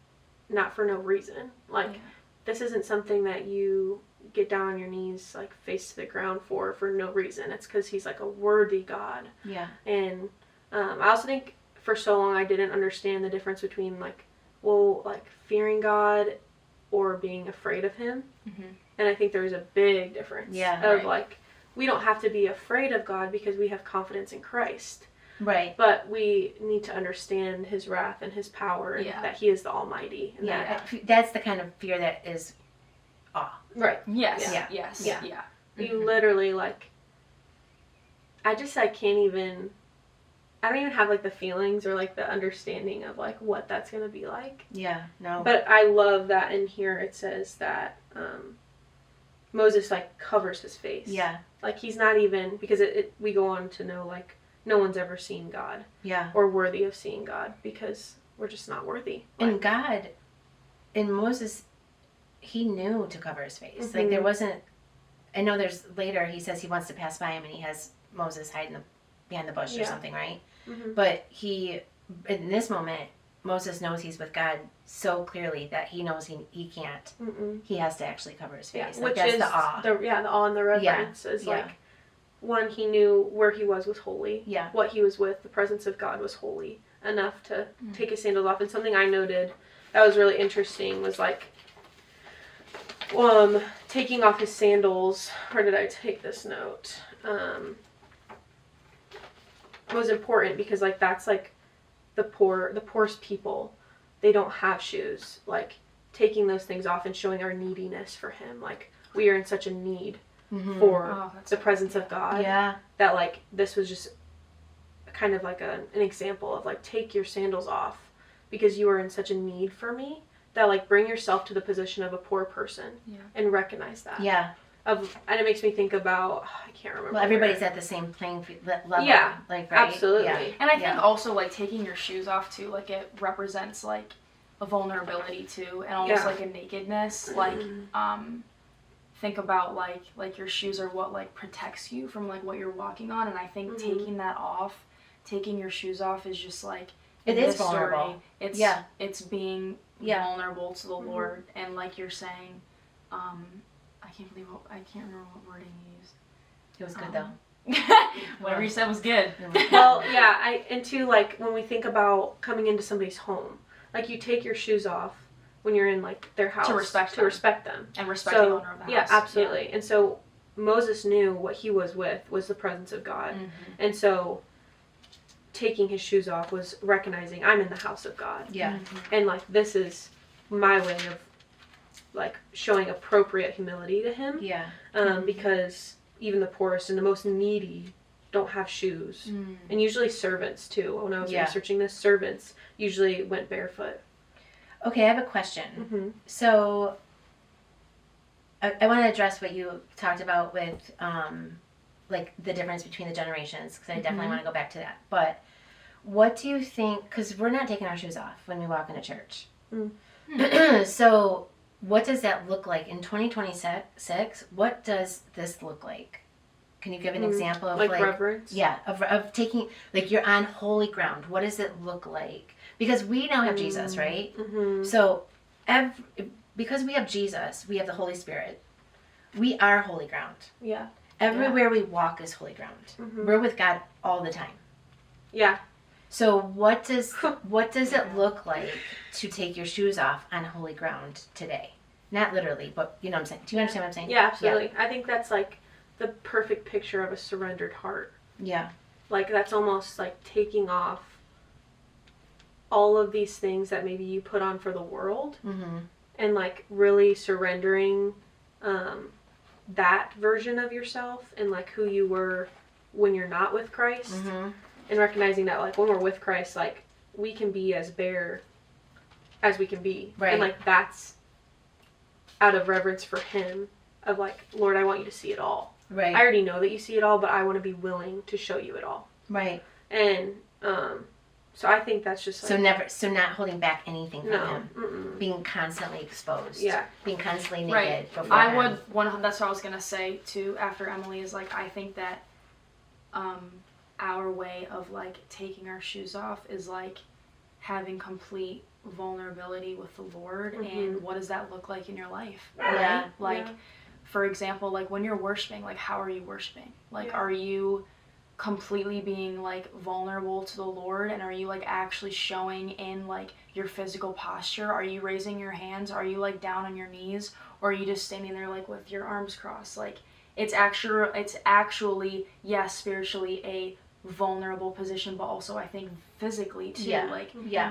not for no reason. Like, this isn't something that you get down on your knees, like face to the ground for no reason. It's because he's like a worthy God. Yeah. And I also think for so long I didn't understand the difference between like, well, like fearing God or being afraid of him. And I think there's a big difference of like, we don't have to be afraid of God because we have confidence in Christ. Right. But we need to understand his wrath and his power and that he is the Almighty. And that's the kind of fear that is awe. Right. Yes. Yes. You literally, like, I can't even, I don't even have, like, the feelings or, like, the understanding of, like, what that's going to be like. Yeah, no. But I love that in here it says that Moses, like, covers his face. Yeah. Like, he's not even, because we go on to know, like, no one's ever seen God. Yeah. Or worthy of seeing God because we're just not worthy. And God, in Moses, he knew to cover his face. Like, there wasn't, I know there's later, he says he wants to pass by him and he has Moses hiding behind the bush or something, right? But in this moment, Moses knows he's with God so clearly that he knows he can't. He has to actually cover his face. Yeah. Like, which that's is the awe. The awe and the reverence is like, one, he knew where he was holy. Yeah. What he was with, the presence of God was holy enough to take his sandals off. And something I noted that was really interesting was like, taking off his sandals. Where did I take this note? Was important because like that's like the poorest people. They don't have shoes. Like, taking those things off and showing our neediness for him. Like, we are in such a need for the presence of God. Yeah. That like this was just kind of like an example of like, take your sandals off because you are in such a need for me. That like, bring yourself to the position of a poor person and recognize that. Yeah. And it makes me think about, I can't remember. Well, everybody's at the same playing level. Yeah. Like, right? Absolutely. Yeah. And I think also like taking your shoes off too, like it represents like a vulnerability too, and almost like a nakedness. Like, think about like your shoes are what like protects you from like what you're walking on, and I think taking your shoes off is just like, it is vulnerable. It's being vulnerable to the Lord, and like you're saying, I can't remember what wording you used. It was good though. Whatever you said was good. Well, yeah, and too, like, when we think about coming into somebody's home, like, you take your shoes off when you're in, like, their house. To respect them. And respect the owner of the house. Yeah, absolutely. Yeah. And so, Moses knew what he was with was the presence of God. And so, taking his shoes off was recognizing, I'm in the house of God. Yeah. And, like, this is my way of, like, showing appropriate humility to him. Yeah. Because even the poorest and the most needy don't have shoes. And usually servants, too. When I was researching this, servants usually went barefoot. Okay, I have a question. So, I want to address what you talked about with, like, the difference between the generations, because I definitely want to go back to that. But what do you think, because we're not taking our shoes off when we walk into church. So, what does that look like in 2026? What does this look like? Can you give an example of like reverence? Yeah, of taking, like, you're on holy ground. What does it look like? Because we now have Jesus, right? Mm-hmm. So because we have Jesus, we have the Holy Spirit. We are holy ground. Yeah. Everywhere we walk is holy ground. Mm-hmm. We're with God all the time. Yeah. So what does it look like to take your shoes off on holy ground today? Not literally, but you know what I'm saying. Do you understand what I'm saying? Yeah, absolutely. Yeah. I think that's like the perfect picture of a surrendered heart. Yeah. Like that's almost like taking off all of these things that maybe you put on for the world, and like really surrendering that version of yourself and like who you were when you're not with Christ, and recognizing that like when we're with Christ, like we can be as bare as we can be, right? And like that's out of reverence for Him, of like, Lord, I want you to see it all. Right. I already know that you see it all, but I want to be willing to show you it all. Right. And so I think that's just like, so not holding back anything from Him. Mm-mm. Being constantly exposed. Yeah. Being constantly naked. Right. I would that's what I was gonna say too after Emily, is like, I think that our way of like taking our shoes off is like having complete vulnerability with the Lord. And what does that look like in your life? Right? Yeah. Like for example, like when you're worshiping, like how are you worshiping? Like are you completely being like vulnerable to the Lord, and are you like actually showing in like your physical posture? Are you raising your hands? Are you like down on your knees? Or are you just standing there like with your arms crossed? Like it's actually yes, spiritually a vulnerable position, but also I think physically too.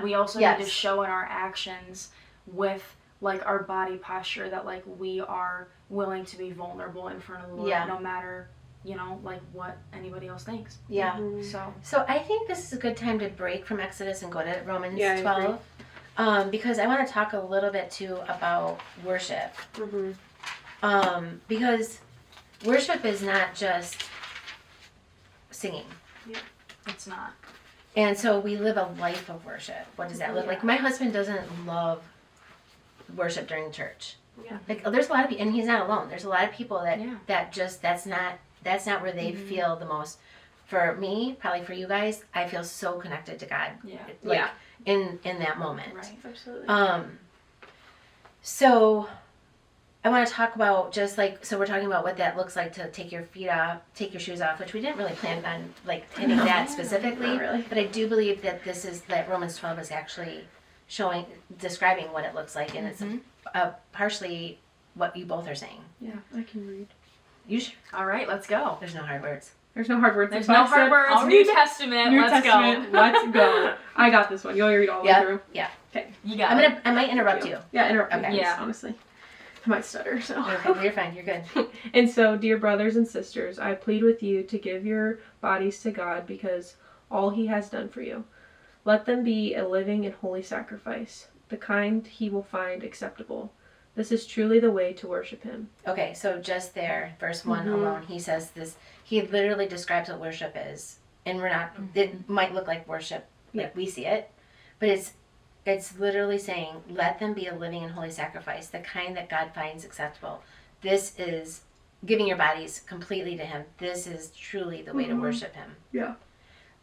We also need to show in our actions with like our body posture that like we are willing to be vulnerable in front of the Lord, no matter, you know, like what anybody else thinks. Yeah. So I think this is a good time to break from Exodus and go to Romans 12. Because I want to talk a little bit too about worship. Because worship is not just singing. Yeah. It's not. And so we live a life of worship. What does that look like? My husband doesn't love worship during church. Yeah. Like there's a lot of people, and he's not alone. There's a lot of people that just that's not where they feel the most. For me, probably for you guys, I feel so connected to God. Yeah. In that moment. Right. Absolutely. So I want to talk about just like, so we're talking about what that looks like to take your shoes off, which we didn't really plan on like hitting that specifically. Not really. But I do believe that Romans 12 is actually describing what it looks like, and it's partially what you both are saying. Yeah, I can read. You should. All right, let's go. There's no hard words. There's no hard words. There's no hard words. New Testament. Let's go. Let's go. I got this one. You want me to read all the way through? Yeah. Okay. You got it. I might interrupt you. Yeah, interrupt me. Okay. Yeah, honestly. I might stutter, so. Okay, you're fine. You're good. And so, dear brothers and sisters, I plead with you to give your bodies to God because all He has done for you. Let them be a living and holy sacrifice, the kind He will find acceptable. This is truly the way to worship Him. Okay, so just there, verse 1 alone, he says this. He literally describes what worship is. And we're not, it might look like worship, like we see it, but it's literally saying, let them be a living and holy sacrifice, the kind that God finds acceptable. This is giving your bodies completely to Him. This is truly the way to worship Him. Yeah.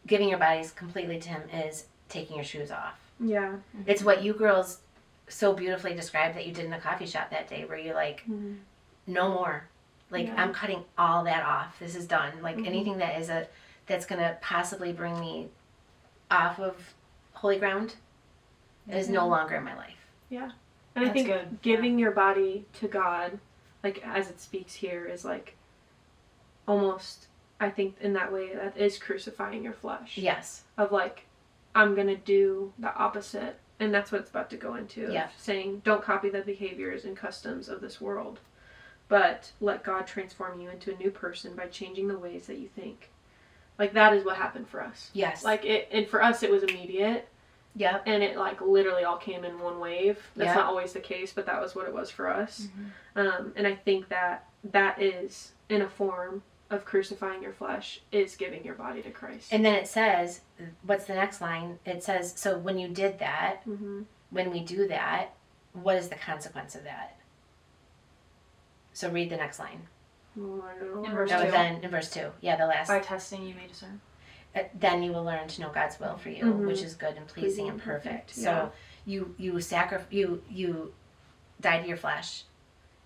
Giving your bodies completely to Him is taking your shoes off. Yeah. It's what you girls so beautifully described that you did in the coffee shop that day, where you're like, no more. Like, I'm cutting all that off. This is done. Like, anything that is that's going to possibly bring me off of holy ground is no longer in my life. Yeah. And I think giving your body to God, like, as it speaks here, is like almost, I think in that way, that is crucifying your flesh. Yes. Of like, I'm going to do the opposite. And that's what it's about to go into. Yeah. Saying, don't copy the behaviors and customs of this world, but let God transform you into a new person by changing the ways that you think. Like, that is what happened for us. Yes. Like, and for us, it was immediate. Yeah. And it, like, literally all came in one wave. That's not always the case, but that was what it was for us. And I think that is, in a form of crucifying your flesh, is giving your body to Christ. And then it says, what's the next line? It says, so when you did that, when we do that, what is the consequence of that? So read the next line. Oh, I don't know. In verse No, 2. then in verse 2. Yeah, the last. By testing you may discern. Then you will learn to know God's will for you, which is good and pleasing and perfect. So you die to your flesh.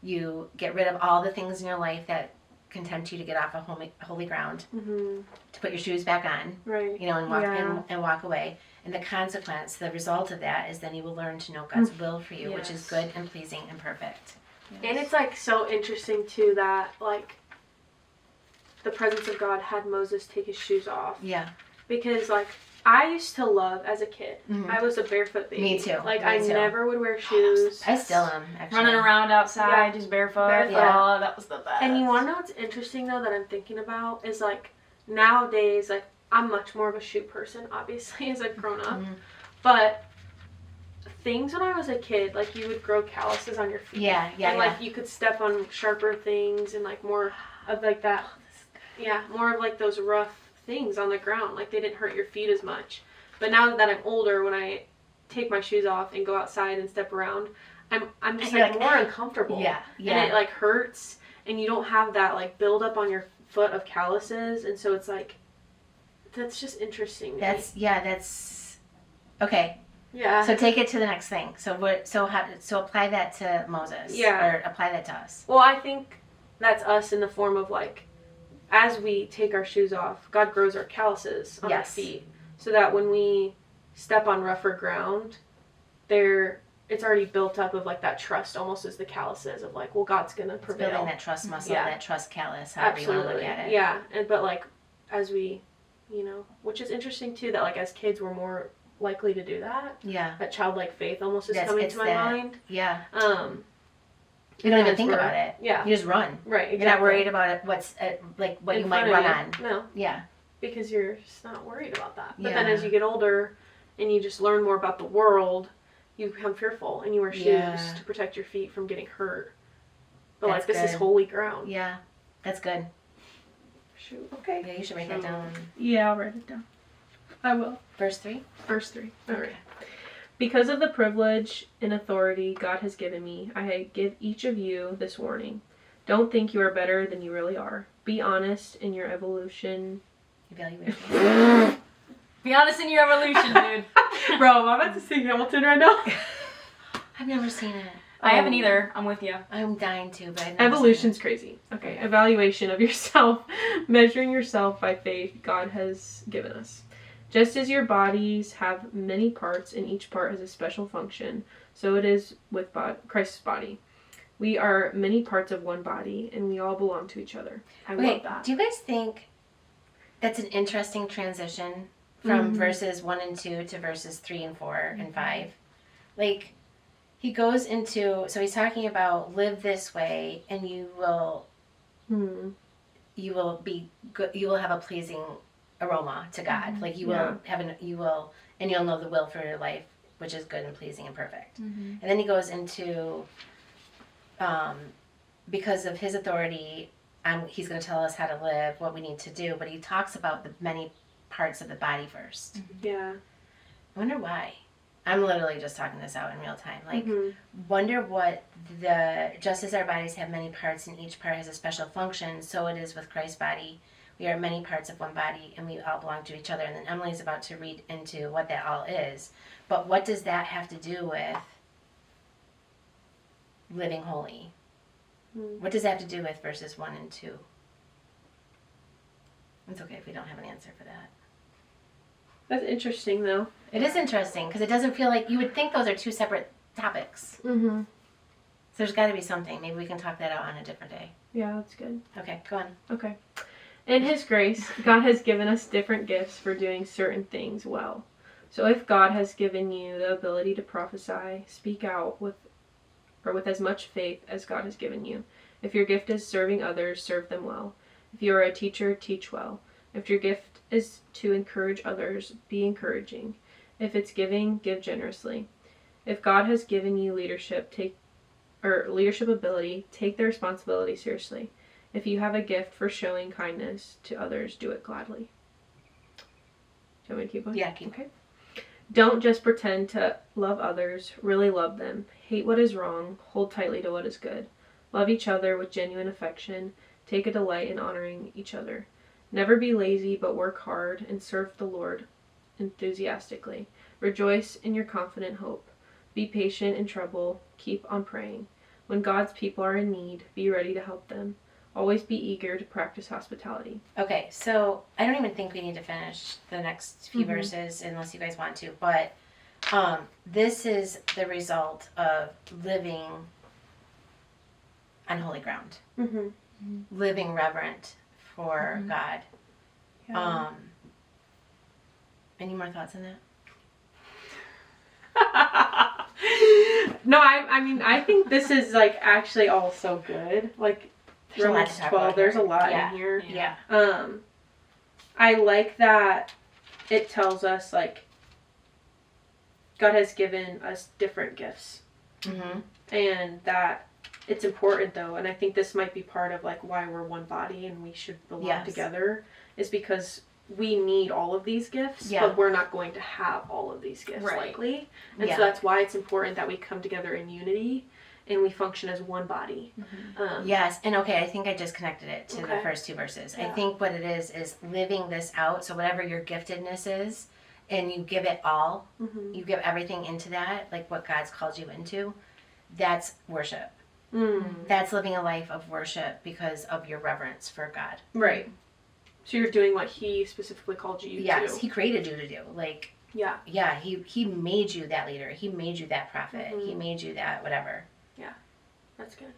You get rid of all the things in your life that contempt you to get off of holy ground, to put your shoes back on, right? And walk and walk away. And the consequence, the result of that, is then you will learn to know God's will for you, which is good and pleasing and perfect. Yes. And it's like so interesting too that like the presence of God had Moses take his shoes off. Yeah. Because like I used to love as a kid. I was a barefoot baby. Me too. Like I never would wear shoes. I still am, actually. Running around outside, just barefoot. Yeah. Oh, that was the best. And you want to know what's interesting though that I'm thinking about is like nowadays, like I'm much more of a shoe person, obviously, as I've grown up. But things when I was a kid, like you would grow calluses on your feet. Yeah. And like you could step on sharper things and like more of like that. Yeah, more of like those rough things on the ground. Like they didn't hurt your feet as much. But now that I'm older, when I take my shoes off and go outside and step around, I'm just like more uncomfortable. Yeah. And it like hurts, and you don't have that like build up on your foot of calluses, and so it's like that's just interesting. That's okay. Yeah. So take it to the next thing. So apply that to Moses. Yeah. Or apply that to us. Well, I think that's us in the form of like, as we take our shoes off, God grows our calluses on our feet, so that when we step on rougher ground, it's already built up of like that trust, almost as the calluses of like, well, God's gonna prevail. It's building that trust muscle, that trust callus, however you want to look at it. Yeah, but like as we, which is interesting too, that like as kids we're more likely to do that. Yeah. That childlike faith almost is coming to my mind. Yeah. You don't even think about it. Yeah. You just run. Right, exactly. You're not worried about it, what you might run on. No. Yeah. Because you're just not worried about that. But then as you get older and you just learn more about the world, you become fearful and you wear shoes to protect your feet from getting hurt. But That's this is holy ground. Yeah. That's good. Shoot. Okay. Yeah, you should write that down. Yeah, I'll write it down. I will. Verse 3? Verse 3. Okay. Because of the privilege and authority God has given me, I give each of you this warning. Don't think you are better than you really are. Be honest in your evaluation. Be honest in your evolution, dude. Bro, I'm about to sing Hamilton right now. I've never seen it. I haven't either. I'm with you. I'm dying to, but I've never seen Evolution's crazy. Okay, evaluation of yourself. Measuring yourself by faith God has given us. Just as your bodies have many parts and each part has a special function, so it is with Christ's body. We are many parts of one body, and we all belong to each other. I love that. Do you guys think that's an interesting transition from verses 1 and 2 to verses 3 and 4 and 5? Like, he goes into, so he's talking about live this way, and you will be good. You will have a pleasing aroma to God. Like you will and you'll know the will for your life, which is good and pleasing and perfect. And then he goes into, because of his authority, he's going to tell us how to live, what we need to do. But he talks about the many parts of the body first. Yeah. I wonder why. I'm literally just talking this out in real time. Like, wonder what just as our bodies have many parts and each part has a special function, so it is with Christ's body. We are many parts of one body, and we all belong to each other. And then Emily's about to read into what that all is. But what does that have to do with living holy? What does that have to do with verses 1 and 2? It's okay if we don't have an answer for that. That's interesting, though. It is interesting, because it doesn't feel like... You would think those are two separate topics. So there's got to be something. Maybe we can talk that out on a different day. Yeah, that's good. Okay, go on. Okay. In His grace, God has given us different gifts for doing certain things well. So if God has given you the ability to prophesy, speak out with as much faith as God has given you. If your gift is serving others, serve them well. If you are a teacher, teach well. If your gift is to encourage others, be encouraging. If it's giving, give generously. If God has given you leadership ability, take the responsibility seriously. If you have a gift for showing kindness to others, do it gladly. Do you want me to keep going? Yeah, keep. Okay. Don't just pretend to love others, really love them. Hate what is wrong, hold tightly to what is good. Love each other with genuine affection. Take a delight in honoring each other. Never be lazy, but work hard and serve the Lord enthusiastically. Rejoice in your confident hope. Be patient in trouble. Keep on praying. When God's people are in need, be ready to help them. Always be eager to practice hospitality. Okay, so I don't even think we need to finish the next few verses unless you guys want to, but this is the result of living on holy ground. Living reverent for God. Yeah. Any more thoughts on that? No, I mean, I think this is, like, actually all so good. Like, Romans 12, there's a lot in here. Yeah. I like that it tells us, like, God has given us different gifts. And that it's important, though, and I think this might be part of, like, why we're one body and we should belong together, is because we need all of these gifts, but we're not going to have all of these gifts, likely. And so that's why it's important that we come together in unity and we function as one body. Yes, and okay, I think I just connected it to the first two verses. I think what it is living this out, so whatever your giftedness is, and you give it all, you give everything into that, like what God's called you into, that's worship. That's living a life of worship because of your reverence for God. Right. So you're doing what He specifically called you to. Yes, He created you to do. Like, yeah, He made you that leader. He made you that prophet. He made you that whatever. Yeah, that's good.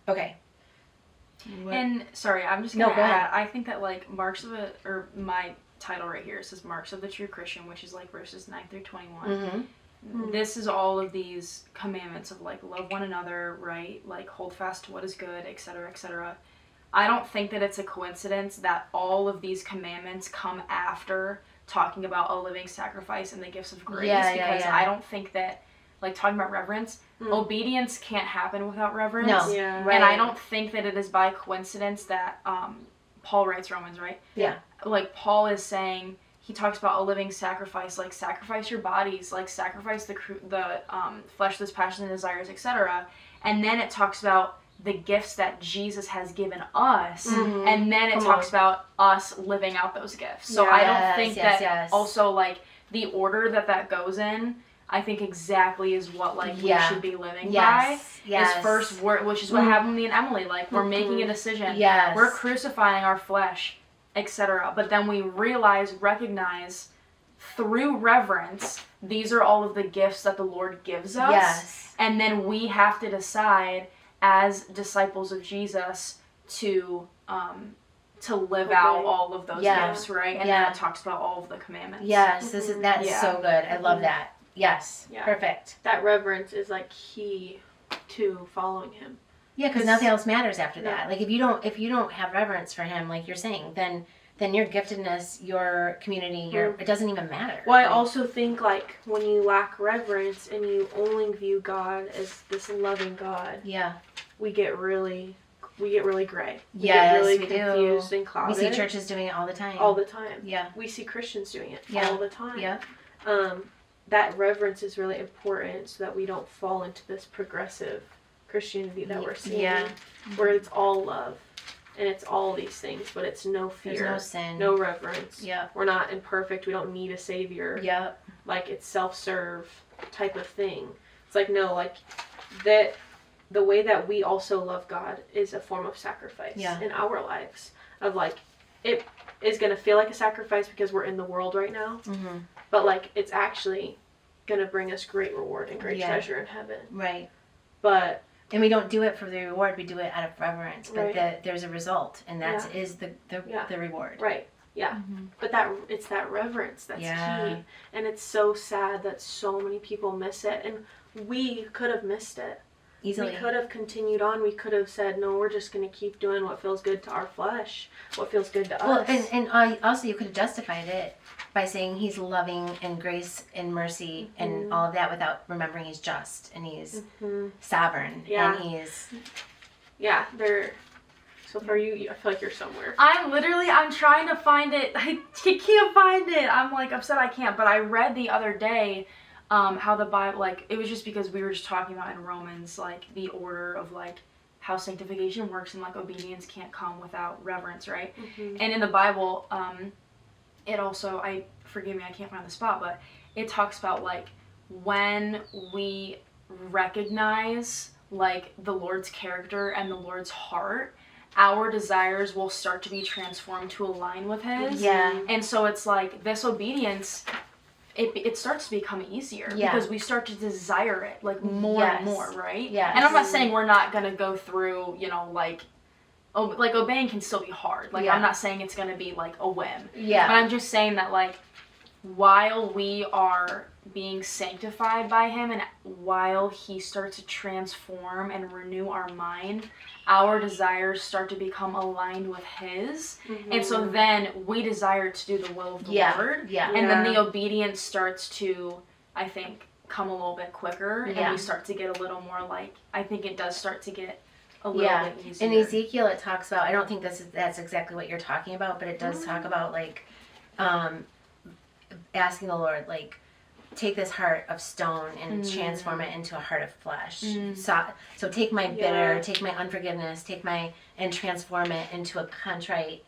Okay. What? And sorry, I'm just gonna add. I think that like my title right here says marks of the true Christian, which is like verses 9 through 21. This is all of these commandments of like love one another, right? Like hold fast to what is good, etc., etc. I don't think that it's a coincidence that all of these commandments come after talking about a living sacrifice and the gifts of grace, because I don't think that, like talking about reverence, obedience can't happen without reverence. No, and I don't think that it is by coincidence that Paul writes Romans, right? Yeah. Like Paul is saying, he talks about a living sacrifice, like sacrifice your bodies, like sacrifice the fleshless passions and desires, etc. And then it talks about the gifts that Jesus has given us, and then it talks about us living out those gifts. So I don't think that also like the order that goes in, I think exactly is what like we should be living by. Is first word, which is what happened to me and Emily. Like we're making a decision. We're crucifying our flesh, etc. But then we recognize through reverence, these are all of the gifts that the Lord gives us. And then we have to decide as disciples of Jesus to live out all of those gifts, right? And then it talks about all of the commandments. Yes, that's so good. I love that. Yes, perfect. That reverence is like key to following Him. Yeah, because nothing else matters after that. Like if you don't have reverence for Him, like you're saying, then your giftedness, your community, it doesn't even matter. Well, I also think like when you lack reverence and you only view God as this loving God, we get really gray. We get really confused and clouded. We see churches doing it all the time. All the time. Yeah. We see Christians doing it all the time. Yeah. That reverence is really important so that we don't fall into this progressive Christianity that we're seeing, where it's all love and it's all these things, but it's no fear, there's no sin, no reverence. Yeah, we're not imperfect. We don't need a savior. Yeah, like it's self-serve type of thing. It's like no, like that. The way that we also love God is a form of sacrifice in our lives. Of like, it is gonna feel like a sacrifice because we're in the world right now, but like it's actually gonna bring us great reward and great treasure in heaven. Right. And we don't do it for the reward, we do it out of reverence. But there's a result, and that is the reward. Right. Yeah. But it's that reverence that's key. And it's so sad that so many people miss it. And we could have missed it. Easily. We could have continued on. We could have said, no, we're just going to keep doing what feels good to our flesh, what feels good to us. Well, and also you could have justified it by saying He's loving and grace and mercy and all of that without remembering He's just and He's sovereign and He's... Yeah, so far I feel like you're somewhere. I'm trying to find it. I can't find it. I'm like upset I can't. But I read the other day how the Bible, like, it was just because we were just talking about in Romans, like, the order of, like, how sanctification works and, like, obedience can't come without reverence, right? And in the Bible, it also, forgive me, I can't find the spot, but it talks about, like, when we recognize, like, the Lord's character and the Lord's heart, our desires will start to be transformed to align with His. Yeah. And so it's like, this obedience, it starts to become easier because we start to desire it, like, more and more, right? Yeah. And I'm not saying we're not going to go through, you know, like obeying can still be hard. Like, I'm not saying it's going to be, like, a whim. Yeah. But I'm just saying that, like, while we are being sanctified by Him and while He starts to transform and renew our mind, our desires start to become aligned with His. And so then we desire to do the will of the Lord. Yeah. And then the obedience starts to, I think, come a little bit quicker. And we start to get a little more, like, I think it does start to get a little bit easier. In Ezekiel, it talks about, I don't think that's exactly what you're talking about, but it does talk about, like, asking the Lord, like, take this heart of stone and transform it into a heart of flesh. So take my bitter, take my unforgiveness, and transform it into a contrite,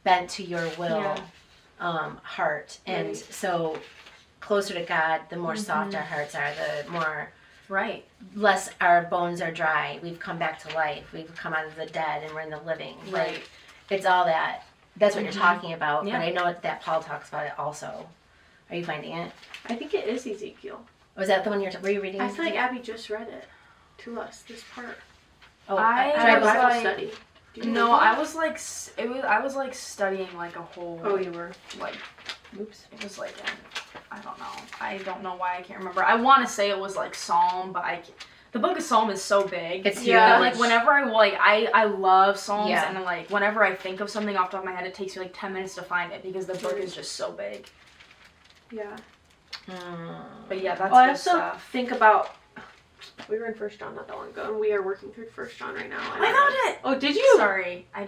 bent to your will heart. And so closer to God, the more soft our hearts are, the more less our bones are dry. We've come back to life. We've come out of the dead and we're in the living. Like, it's all that. That's what you're talking about. But I know that Paul talks about it also. Are you finding it? I think it is Ezekiel. Was that the one were you reading? I feel like Abby just read it to us, this part. Oh, I was Bible like, study. No, I was like, I was like studying like a whole. Oh, you were? Like, oops. It was like, I don't know. I don't know why I can't remember. I want to say it was like Psalm, but the book of Psalm is so big. It's huge. That, like, whenever I love Psalms, and then, like, whenever I think of something off the top of my head, it takes me like 10 minutes to find it because the book is just so big. Yeah. But yeah, that's I good also stuff. think about, we were in 1 John not that long ago, and we are working through 1 John right now. I found it! Oh, did you? Sorry. I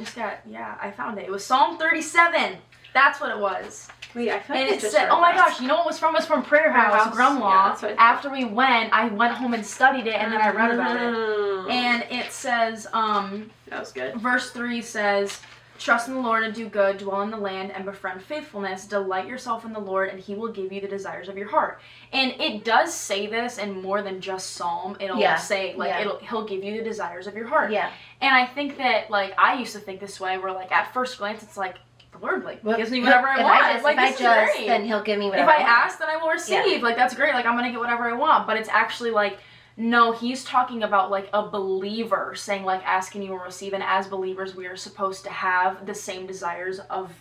found it. It was Psalm 37. That's what it was. Wait, I feel like and it said, oh my gosh, you know what it was from? It was from Prayer House, Grumlaw. Yeah, after we went, I went home and studied it, and then I read about it. And it says, that was good. Verse 3 says, trust in the Lord and do good, dwell in the land and befriend faithfulness, delight yourself in the Lord and He will give you the desires of your heart. And it does say this in more than just Psalm. It'll say, like, He'll give you the desires of your heart. Yeah. And I think that, like, I used to think this way, where, like, at first glance, it's like, the Lord, like, gives me whatever I want. If I just, then He'll give me whatever I want. If I ask, then I will receive. Yeah. Like, that's great. Like, I'm going to get whatever I want. But it's actually, like, no, He's talking about, like, a believer saying, like, ask and you will receive. And as believers, we are supposed to have the same desires of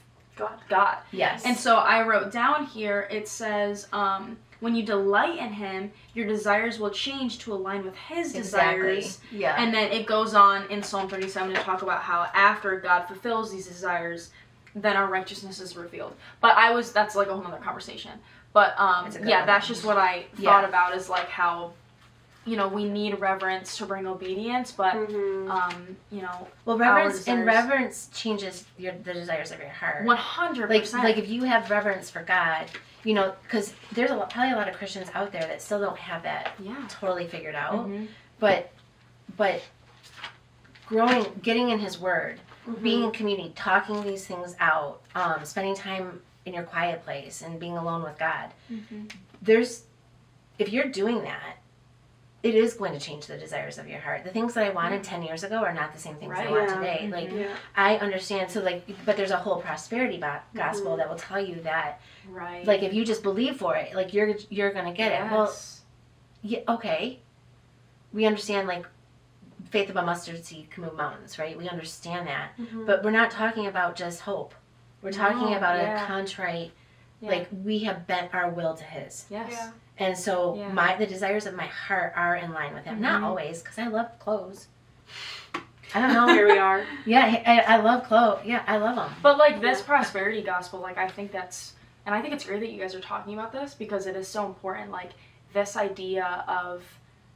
God. Yes. And so I wrote down here, it says, when you delight in Him, your desires will change to align with His desires. Yeah. And then it goes on in Psalm 37 to talk about how after God fulfills these desires, then our righteousness is revealed. But that's like a whole other conversation. But that's just what I thought about, is like how, you know, we need reverence to bring obedience, but you know, well, reverence changes the desires of your heart. 100%. Like if you have reverence for God, you know, because there's probably a lot of Christians out there that still don't have that totally figured out. But getting in His Word, being in community, talking these things out, spending time in your quiet place and being alone with God. If you're doing that, it is going to change the desires of your heart. The things that I wanted 10 years ago are not the same things I want today. Like, I understand. So, like, but there's a whole prosperity gospel that will tell you that, like, if you just believe for it, like, you're going to get it. Well, yeah, okay. We understand, like, faith of a mustard seed can move mountains, right? We understand that. But we're not talking about just hope. We're talking about a contrite, like, we have bent our will to His. Yes. Yeah. And so the desires of my heart are in line with Him. Not always, because I love clothes. I don't know. Here we are. Yeah, I love clothes. Yeah, I love them. But, like, this prosperity gospel, like, I think it's great that you guys are talking about this, because it is so important. Like, this idea of,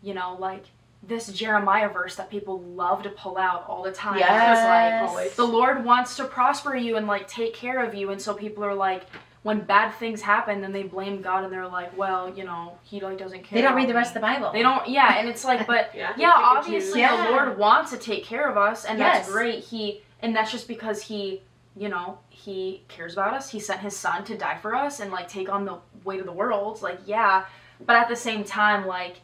you know, like, this Jeremiah verse that people love to pull out all the time. Yes. Because, like, the Lord wants to prosper you and, like, take care of you. And so people are like, when bad things happen, then they blame God and they're like, well, you know, he like doesn't care. They don't read the rest of the Bible. They don't, yeah, and it's like, but obviously the Lord wants to take care of us, and that's great. And that's just because he, you know, he cares about us. He sent his son to die for us and like take on the weight of the world. Like, yeah, but at the same time, like,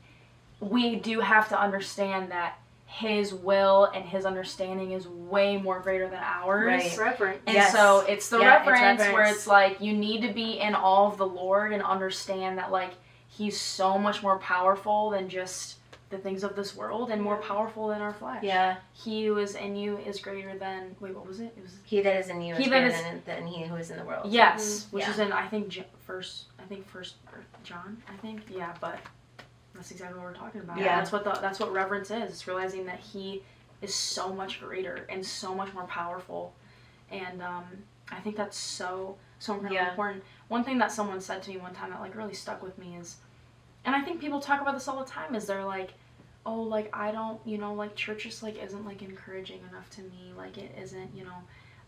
we do have to understand that his will and his understanding is way more greater than ours. Right. Reverence. And so it's the reverence where it's like you need to be in awe of the Lord and understand that like he's so much more powerful than just the things of this world and more powerful than our flesh. Yeah. He who is in you is greater than, wait, what was it? It was he that is in you is greater than he who is in the world. Yes, which is in, I think, first John, I think. Yeah, but that's exactly what we're talking about. Yeah. That's what reverence is. It's realizing that he is so much greater and so much more powerful. And I think that's so incredibly important. One thing that someone said to me one time that like really stuck with me is, and I think people talk about this all the time, is they're like, oh, like, I don't, you know, like, church just, like, isn't, like, encouraging enough to me. Like, it isn't, you know,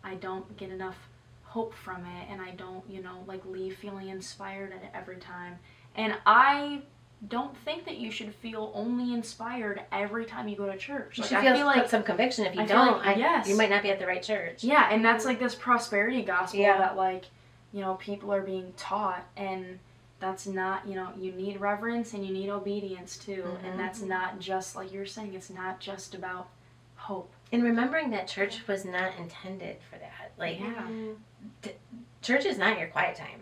I don't get enough hope from it, and I don't, you know, like, leave feeling inspired at it every time. And I don't think that you should feel only inspired every time you go to church. You like, should I feel like some conviction. If you don't, you might not be at the right church. Yeah, and that's, like, this prosperity gospel that, like, you know, people are being taught, and that's not, you know, you need reverence and you need obedience too. Mm-hmm. And that's not just, like you're saying, it's not just about hope. And remembering that church was not intended for that. Like, church is not your quiet time.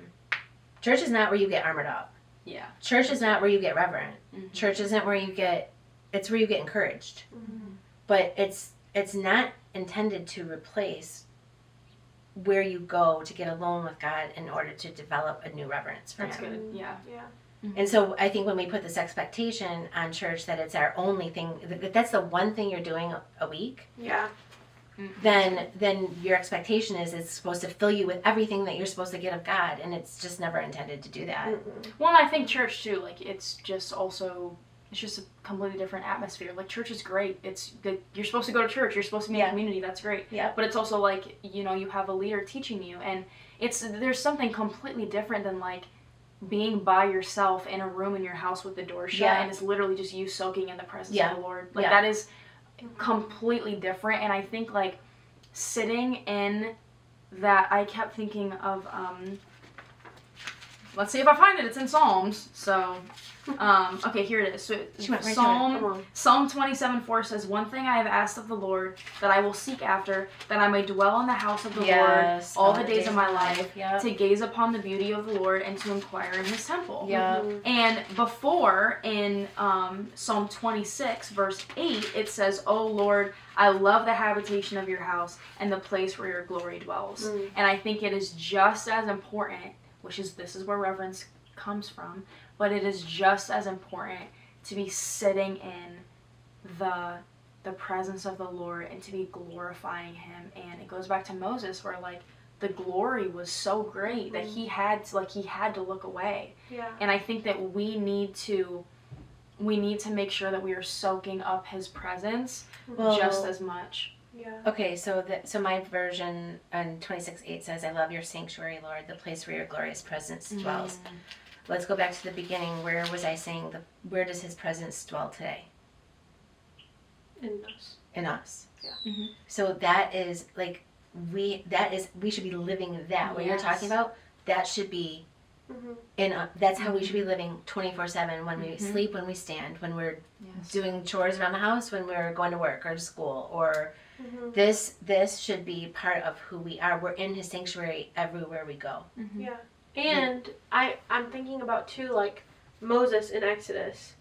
Church is not where you get armored up. Yeah. Church is not where you get reverent. Mm-hmm. Church isn't where you get, it's where you get encouraged. Mm-hmm. But it's not intended to replace where you go to get alone with God in order to develop a new reverence for Him. That's good, yeah. Mm-hmm. And so I think when we put this expectation on church that it's our only thing, that that's the one thing you're doing a week, then your expectation is it's supposed to fill you with everything that you're supposed to get of God, and it's just never intended to do that. Mm-hmm. Well, and I think church too, like it's just a completely different atmosphere. Like church is great. It's good. You're supposed to go to church. You're supposed to be in a community. That's great. Yeah. But it's also like, you know, you have a leader teaching you, and there's something completely different than like being by yourself in a room in your house with the door shut, and it's literally just you soaking in the presence of the Lord. Like that is completely different. And I think like sitting in that, I kept thinking of let's see if I find it. It's in Psalms. So okay, here it is. So Psalm 27:4 says, "One thing I have asked of the Lord, that I will seek after, that I may dwell in the house of the Lord all the days of my life, to gaze upon the beauty of the Lord and to inquire in His temple." Yeah. And before in Psalm 26 verse 8, it says, "O Lord, I love the habitation of your house and the place where your glory dwells." And I think it is just as important, this is where reverence comes from, but it is just as important to be sitting in the presence of the Lord and to be glorifying Him. And it goes back to Moses, where like the glory was so great that he had to look away. Yeah. And I think that we need to make sure that we are soaking up His presence just as much. Yeah. Okay, so my version on 26:8 says, "I love your sanctuary, Lord, the place where your glorious presence dwells." Let's go back to the beginning. Where was I saying where does His presence dwell today? In us. In us. Yeah. Mm-hmm. So that is like we should be living that. What you're talking about, that should be that's how we should be living 24/7, when we sleep, when we stand, when we're doing chores around the house, when we're going to work or to school, or this should be part of who we are. We're in His sanctuary everywhere we go. Yeah. And I'm thinking about too, like Moses in Exodus,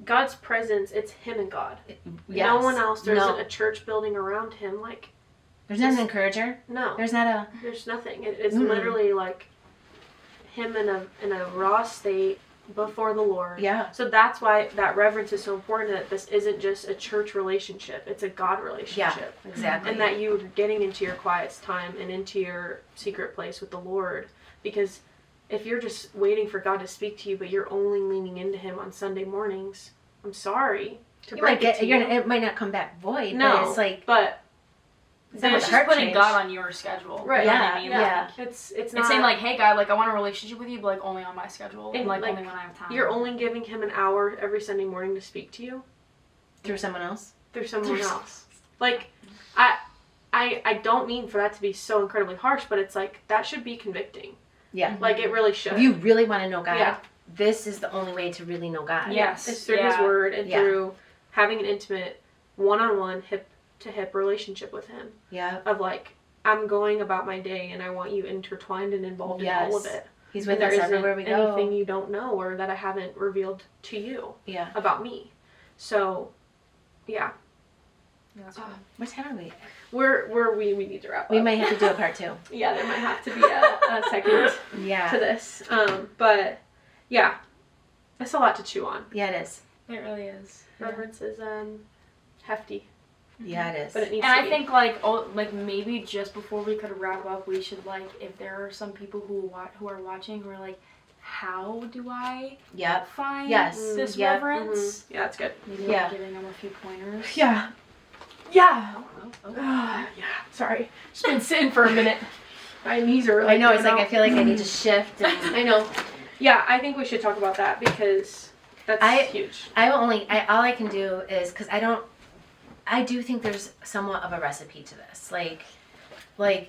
God's presence, it's him and God. Yes. No one else. There isn't a church building around him. Like, there's not an encourager. No. There's not a. There's nothing. It's literally like him in a raw state before the Lord. Yeah. So that's why that reverence is so important. That this isn't just a church relationship; it's a God relationship. Yeah, exactly. And that you're getting into your quiet time and into your secret place with the Lord. Because if you're just waiting for God to speak to you, but you're only leaning into Him on Sunday mornings, I'm sorry to break it to you. It might not come back void. No, but it's like, but then it's just putting God on your schedule. Right. You know what I mean? Yeah. It's not saying like, hey God, like I want a relationship with you, but like only on my schedule. And like only when I have time. You're only giving him an hour every Sunday morning to speak to you. Through someone else? Through someone else. Like, I don't mean for that to be so incredibly harsh, but it's like, that should be convicting. Yeah. Like, it really should. If you really want to know God, this is the only way to really know God. Yes. It's through his word and through having an intimate, one-on-one, hip-to-hip relationship with him. Yeah. Of like, I'm going about my day and I want you intertwined and involved in all of it. He's with us everywhere we go. Anything you don't know or that I haven't revealed to you about me. So, yeah. What time are we? We need to wrap up. We might have to do a part 2. Yeah, there might have to be a second to this. But yeah, it's a lot to chew on. Yeah, it is. It really is. Reverence is hefty. Yeah, it is. But it needs and to I be. think like maybe just before we could wrap up, we should like, if there are some people who are watching who are like, how do I find this reverence? Mm-hmm. Yeah, that's good. Maybe like giving them a few pointers. Yeah. Yeah. Yeah. Sorry. Just been sitting for a minute. My knees are I know, it's like I feel like I need to shift. And I know. Yeah, I think we should talk about that because that's huge. All I can do is, because I do think there's somewhat of a recipe to this. Like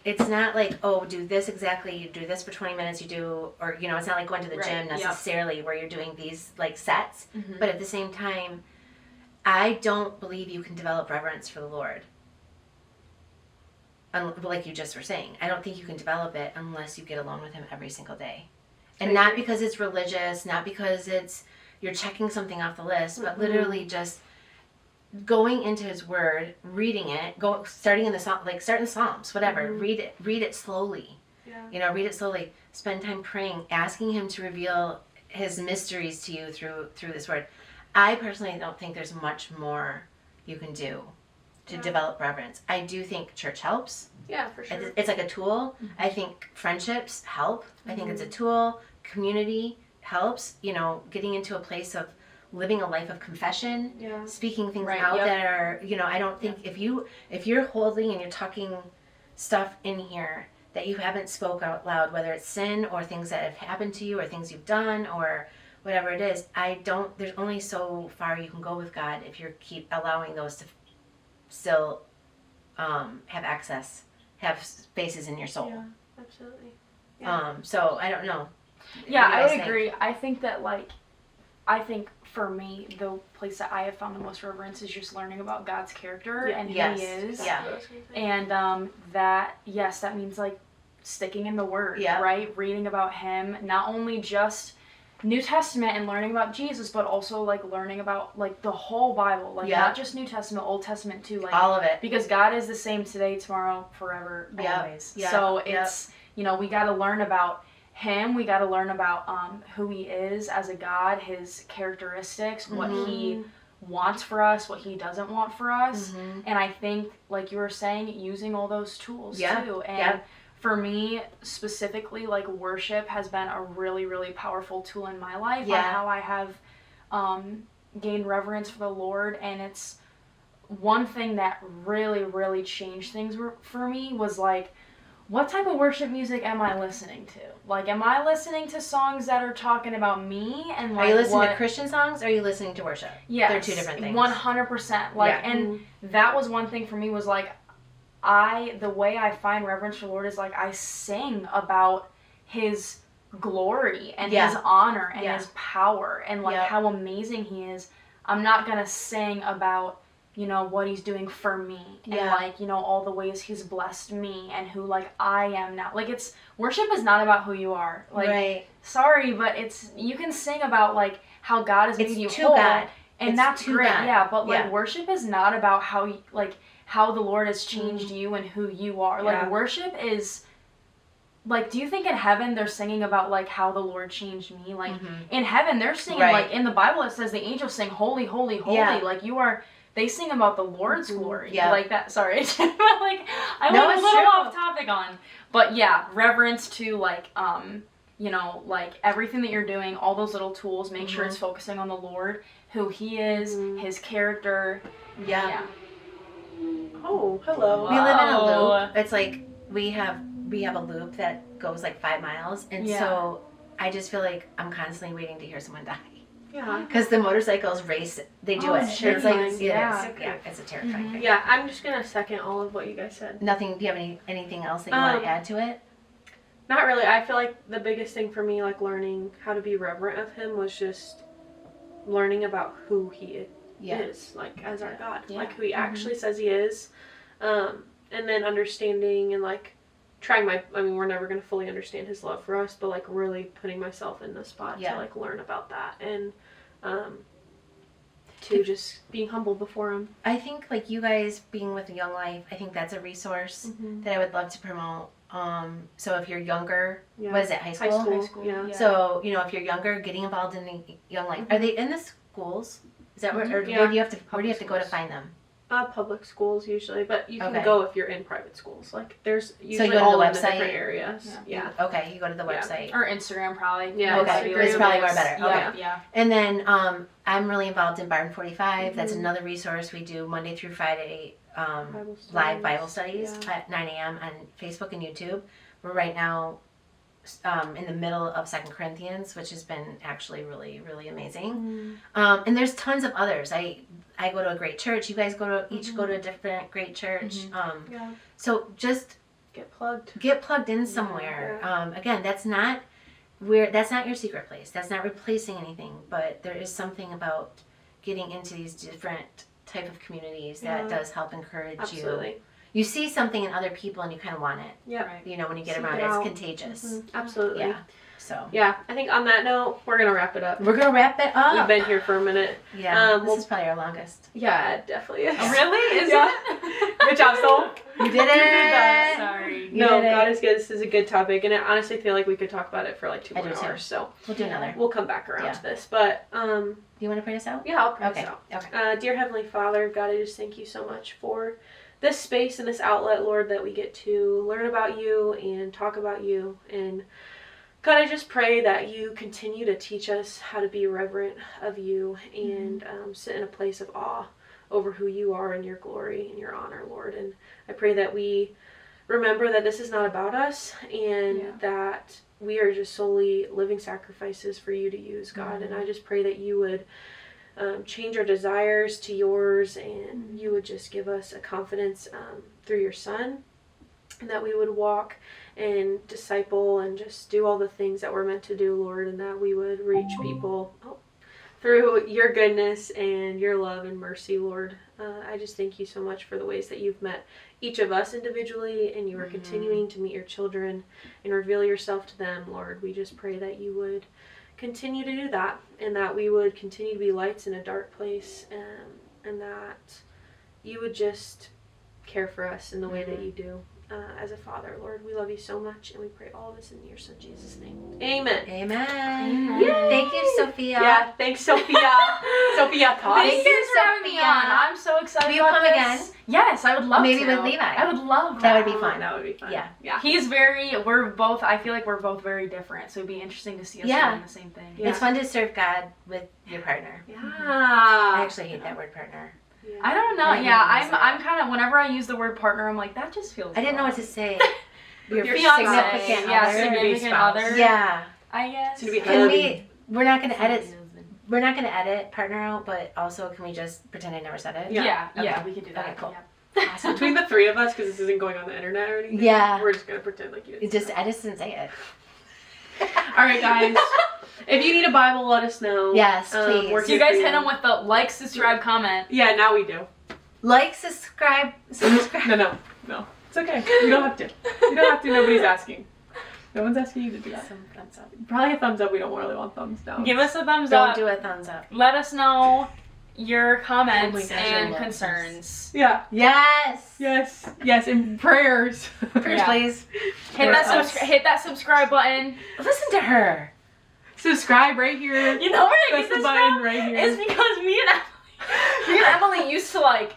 it's not like, oh, do this exactly, you do this for 20 minutes, you do, or, you know, it's not like going to the gym necessarily where you're doing these like sets. Mm-hmm. But at the same time, I don't believe you can develop reverence for the Lord. Like you just were saying. I don't think you can develop it unless you get along with him every single day. And not because it's religious, not because you're checking something off the list, but literally just going into his word, reading it, starting in the Psalms, whatever. Mm-hmm. Read it slowly. Yeah. You know, read it slowly. Spend time praying, asking him to reveal his mysteries to you through this word. I personally don't think there's much more you can do to develop reverence. I do think church helps. Yeah, for sure. It's like a tool. Mm-hmm. I think friendships help. Mm-hmm. I think it's a tool. Community helps. You know, getting into a place of living a life of confession, speaking things out that are, you know, I don't think if you're holding and you're tucking stuff in here that you haven't spoke out loud, whether it's sin or things that have happened to you or things you've done or whatever it is, there's only so far you can go with God if you keep allowing those to still have access, have spaces in your soul. Yeah, absolutely. Yeah. So I don't know. Yeah, I would agree. I think that I think for me, the place that I have found the most reverence is just learning about God's character and who he is. Yeah. And that means like sticking in the word, right? Reading about him, not only just New Testament and learning about Jesus, but also like learning about like the whole Bible, like not just New Testament, Old Testament too, like all of it. Because God is the same today, tomorrow, forever, always. Yeah. So it's you know, we got to learn about him. We got to learn about who he is as a God, his characteristics, what he wants for us, what he doesn't want for us. Mm-hmm. And I think, like you were saying, using all those tools too. And for me specifically, like worship has been a really, really powerful tool in my life on how I have gained reverence for the Lord. And it's one thing that really, really changed things for me was like, what type of worship music am I listening to? Like, am I listening to songs that are talking about me? And like, are you listening to Christian songs or are you listening to worship? Yes. They're two different things. 100%. Like, and that was one thing for me was like, the way I find reverence for the Lord is like, I sing about his glory and his honor and his power and like how amazing he is. I'm not going to sing about, you know, what he's doing for me and like, you know, all the ways he's blessed me and who like I am now. Like worship is not about who you are. Like, sorry, but you can sing about like how God has made you whole. God. And that's great. God. Yeah. But like worship is not about how the Lord has changed you and who you are. Like worship is like, do you think in heaven they're singing about like how the Lord changed me? Like in heaven they're singing like in the Bible it says the angels sing holy, holy, holy. Yeah. Like they sing about the Lord's glory. Yeah. Like that. Sorry. Like, I went a little off topic on. But yeah, reverence to like, you know, like everything that you're doing, all those little tools, make sure it's focusing on the Lord, who he is, his character. Yeah. Oh, hello. We live in a loop. It's like we have a loop that goes like 5 miles, and so I just feel like I'm constantly waiting to hear someone die. Yeah. Because the motorcycles race, they do it. Sure. It's like Yeah. it's a terrifying thing. Yeah, I'm just gonna second all of what you guys said. Nothing. Do you have anything else that you want to add to it? Not really. I feel like the biggest thing for me, like learning how to be reverent of him, was just learning about who he is, like as our God, like who he actually says he is, and then understanding and like trying I mean, we're never gonna fully understand his love for us, but like really putting myself in the spot to like learn about that and to just being humble before him. I think like you guys being with Young Life, I think that's a resource that I would love to promote. So if you're younger, what is it, high school? High school, yeah. So, you know, if you're younger, getting involved in the Young Life. Are they in the schools? Is that where, or where do you have to go to find them? Public schools usually, but you can go if you're in private schools. Like there's usually so you go all to the in the website? different areas. Yeah. Okay, you go to the website. Or Instagram probably. Yeah. Okay, Instagram it's probably more better. Okay. Yeah. And then I'm really involved in Barn 45. That's another resource we do Monday through Friday, live Bible studies at 9 a.m. on Facebook and YouTube. We're right now in the middle of 2 Corinthians, which has been actually really, really amazing. And there's tons of others. I go to a great church. You guys each go to a different great church. So just get plugged in somewhere. Again, that's not your secret place. That's not replacing anything. But there is something about getting into these different type of communities that does help encourage you. You see something in other people and you kind of want it. Yeah. Right. You know, when you get around it, it's contagious. Absolutely. Yeah. So. Yeah, I think on that note, we're going to wrap it up. We're going to wrap it up. We've been here for a minute. Yeah. This is probably our longest. Yeah, it definitely is. Oh, really? Is it? Good job, Soul. You did it. Sorry. No, God is good. This is a good topic. And I honestly feel like we could talk about it for like 2 more hours. So we'll do another. We'll come back around to this. But, do you want to pray us out? Yeah, I'll pray us out. Okay. Dear Heavenly Father, God, I just thank you so much for this space and this outlet, Lord, that we get to learn about you and talk about you. And God, I just pray that you continue to teach us how to be reverent of you and sit in a place of awe over who you are and your glory and your honor, Lord. And I pray that we remember that this is not about us and that we are just solely living sacrifices for you to use, God. And I just pray that you would change our desires to yours, and you would just give us a confidence through your Son, and that we would walk and disciple and just do all the things that we're meant to do, Lord, and that we would reach people through your goodness and your love and mercy, Lord. I just thank you so much for the ways that you've met each of us individually, and you are continuing to meet your children and reveal yourself to them, Lord. We just pray that you would continue to do that, and that we would continue to be lights in a dark place, and that you would just care for us in the way that you do as a father, Lord. We love you so much, and we pray all of this in your Son Jesus' name. Amen. Amen. Thank you, Sophia. Yeah, thanks, Sophia. Sophia Koss. Thank you for having me on. I'm so excited. Will you about come this. again? Yes, I would love to. Maybe with Levi. I would love that. Would be fun. That would be fun. Yeah. I feel like we're both very different, so it'd be interesting to see us doing the same thing. Yeah. It's fun to serve God with your partner. Yeah. I actually hate that word, partner. Yeah. I don't know. I'm kind of, whenever I use the word partner, I'm like, that just feels I didn't know what to say. Your fiance. significant other. Significant other. Yeah. I guess. We're not going to edit. We're not going to edit partner out, but also can we just pretend I never said it? Yeah, okay. We can do that. Okay, cool. Yeah. Awesome. Between the three of us, because this isn't going on the internet or anything, we're just going to pretend like you didn't. I just didn't say it. All right, guys. If you need a Bible, let us know. Yes, please. So you guys hit them with the like, subscribe, comment. Yeah, now we do. Like, subscribe. No. It's okay. You don't have to. Nobody's asking. No one's asking you to do that. Some thumbs up. Probably a thumbs up. We don't really want thumbs down. Give us a thumbs up. Don't do a thumbs up. Let us know your comments and your concerns. Yeah. Yes. And prayers. Prayers, please. Hit that subscribe button. Listen to her. Subscribe right here. You know where I Press get the this button from? right here. It's because me and Emily used to like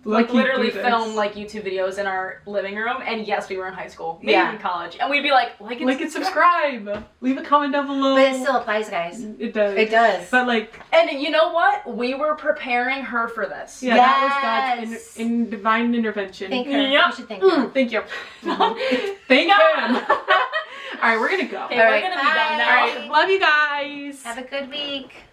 like literally film like YouTube videos in our living room. And yes, we were in high school, maybe in college, and we'd be like and subscribe, leave a comment down below. But it still applies, guys. It does. It does. But like, and you know what? We were preparing her for this. Yeah, that was God's in divine intervention. Thank her. Yep. You should thank her. Thank you. Thank him. All right, we're gonna go. Okay, we're gonna be done now. All right, love you guys. Have a good week.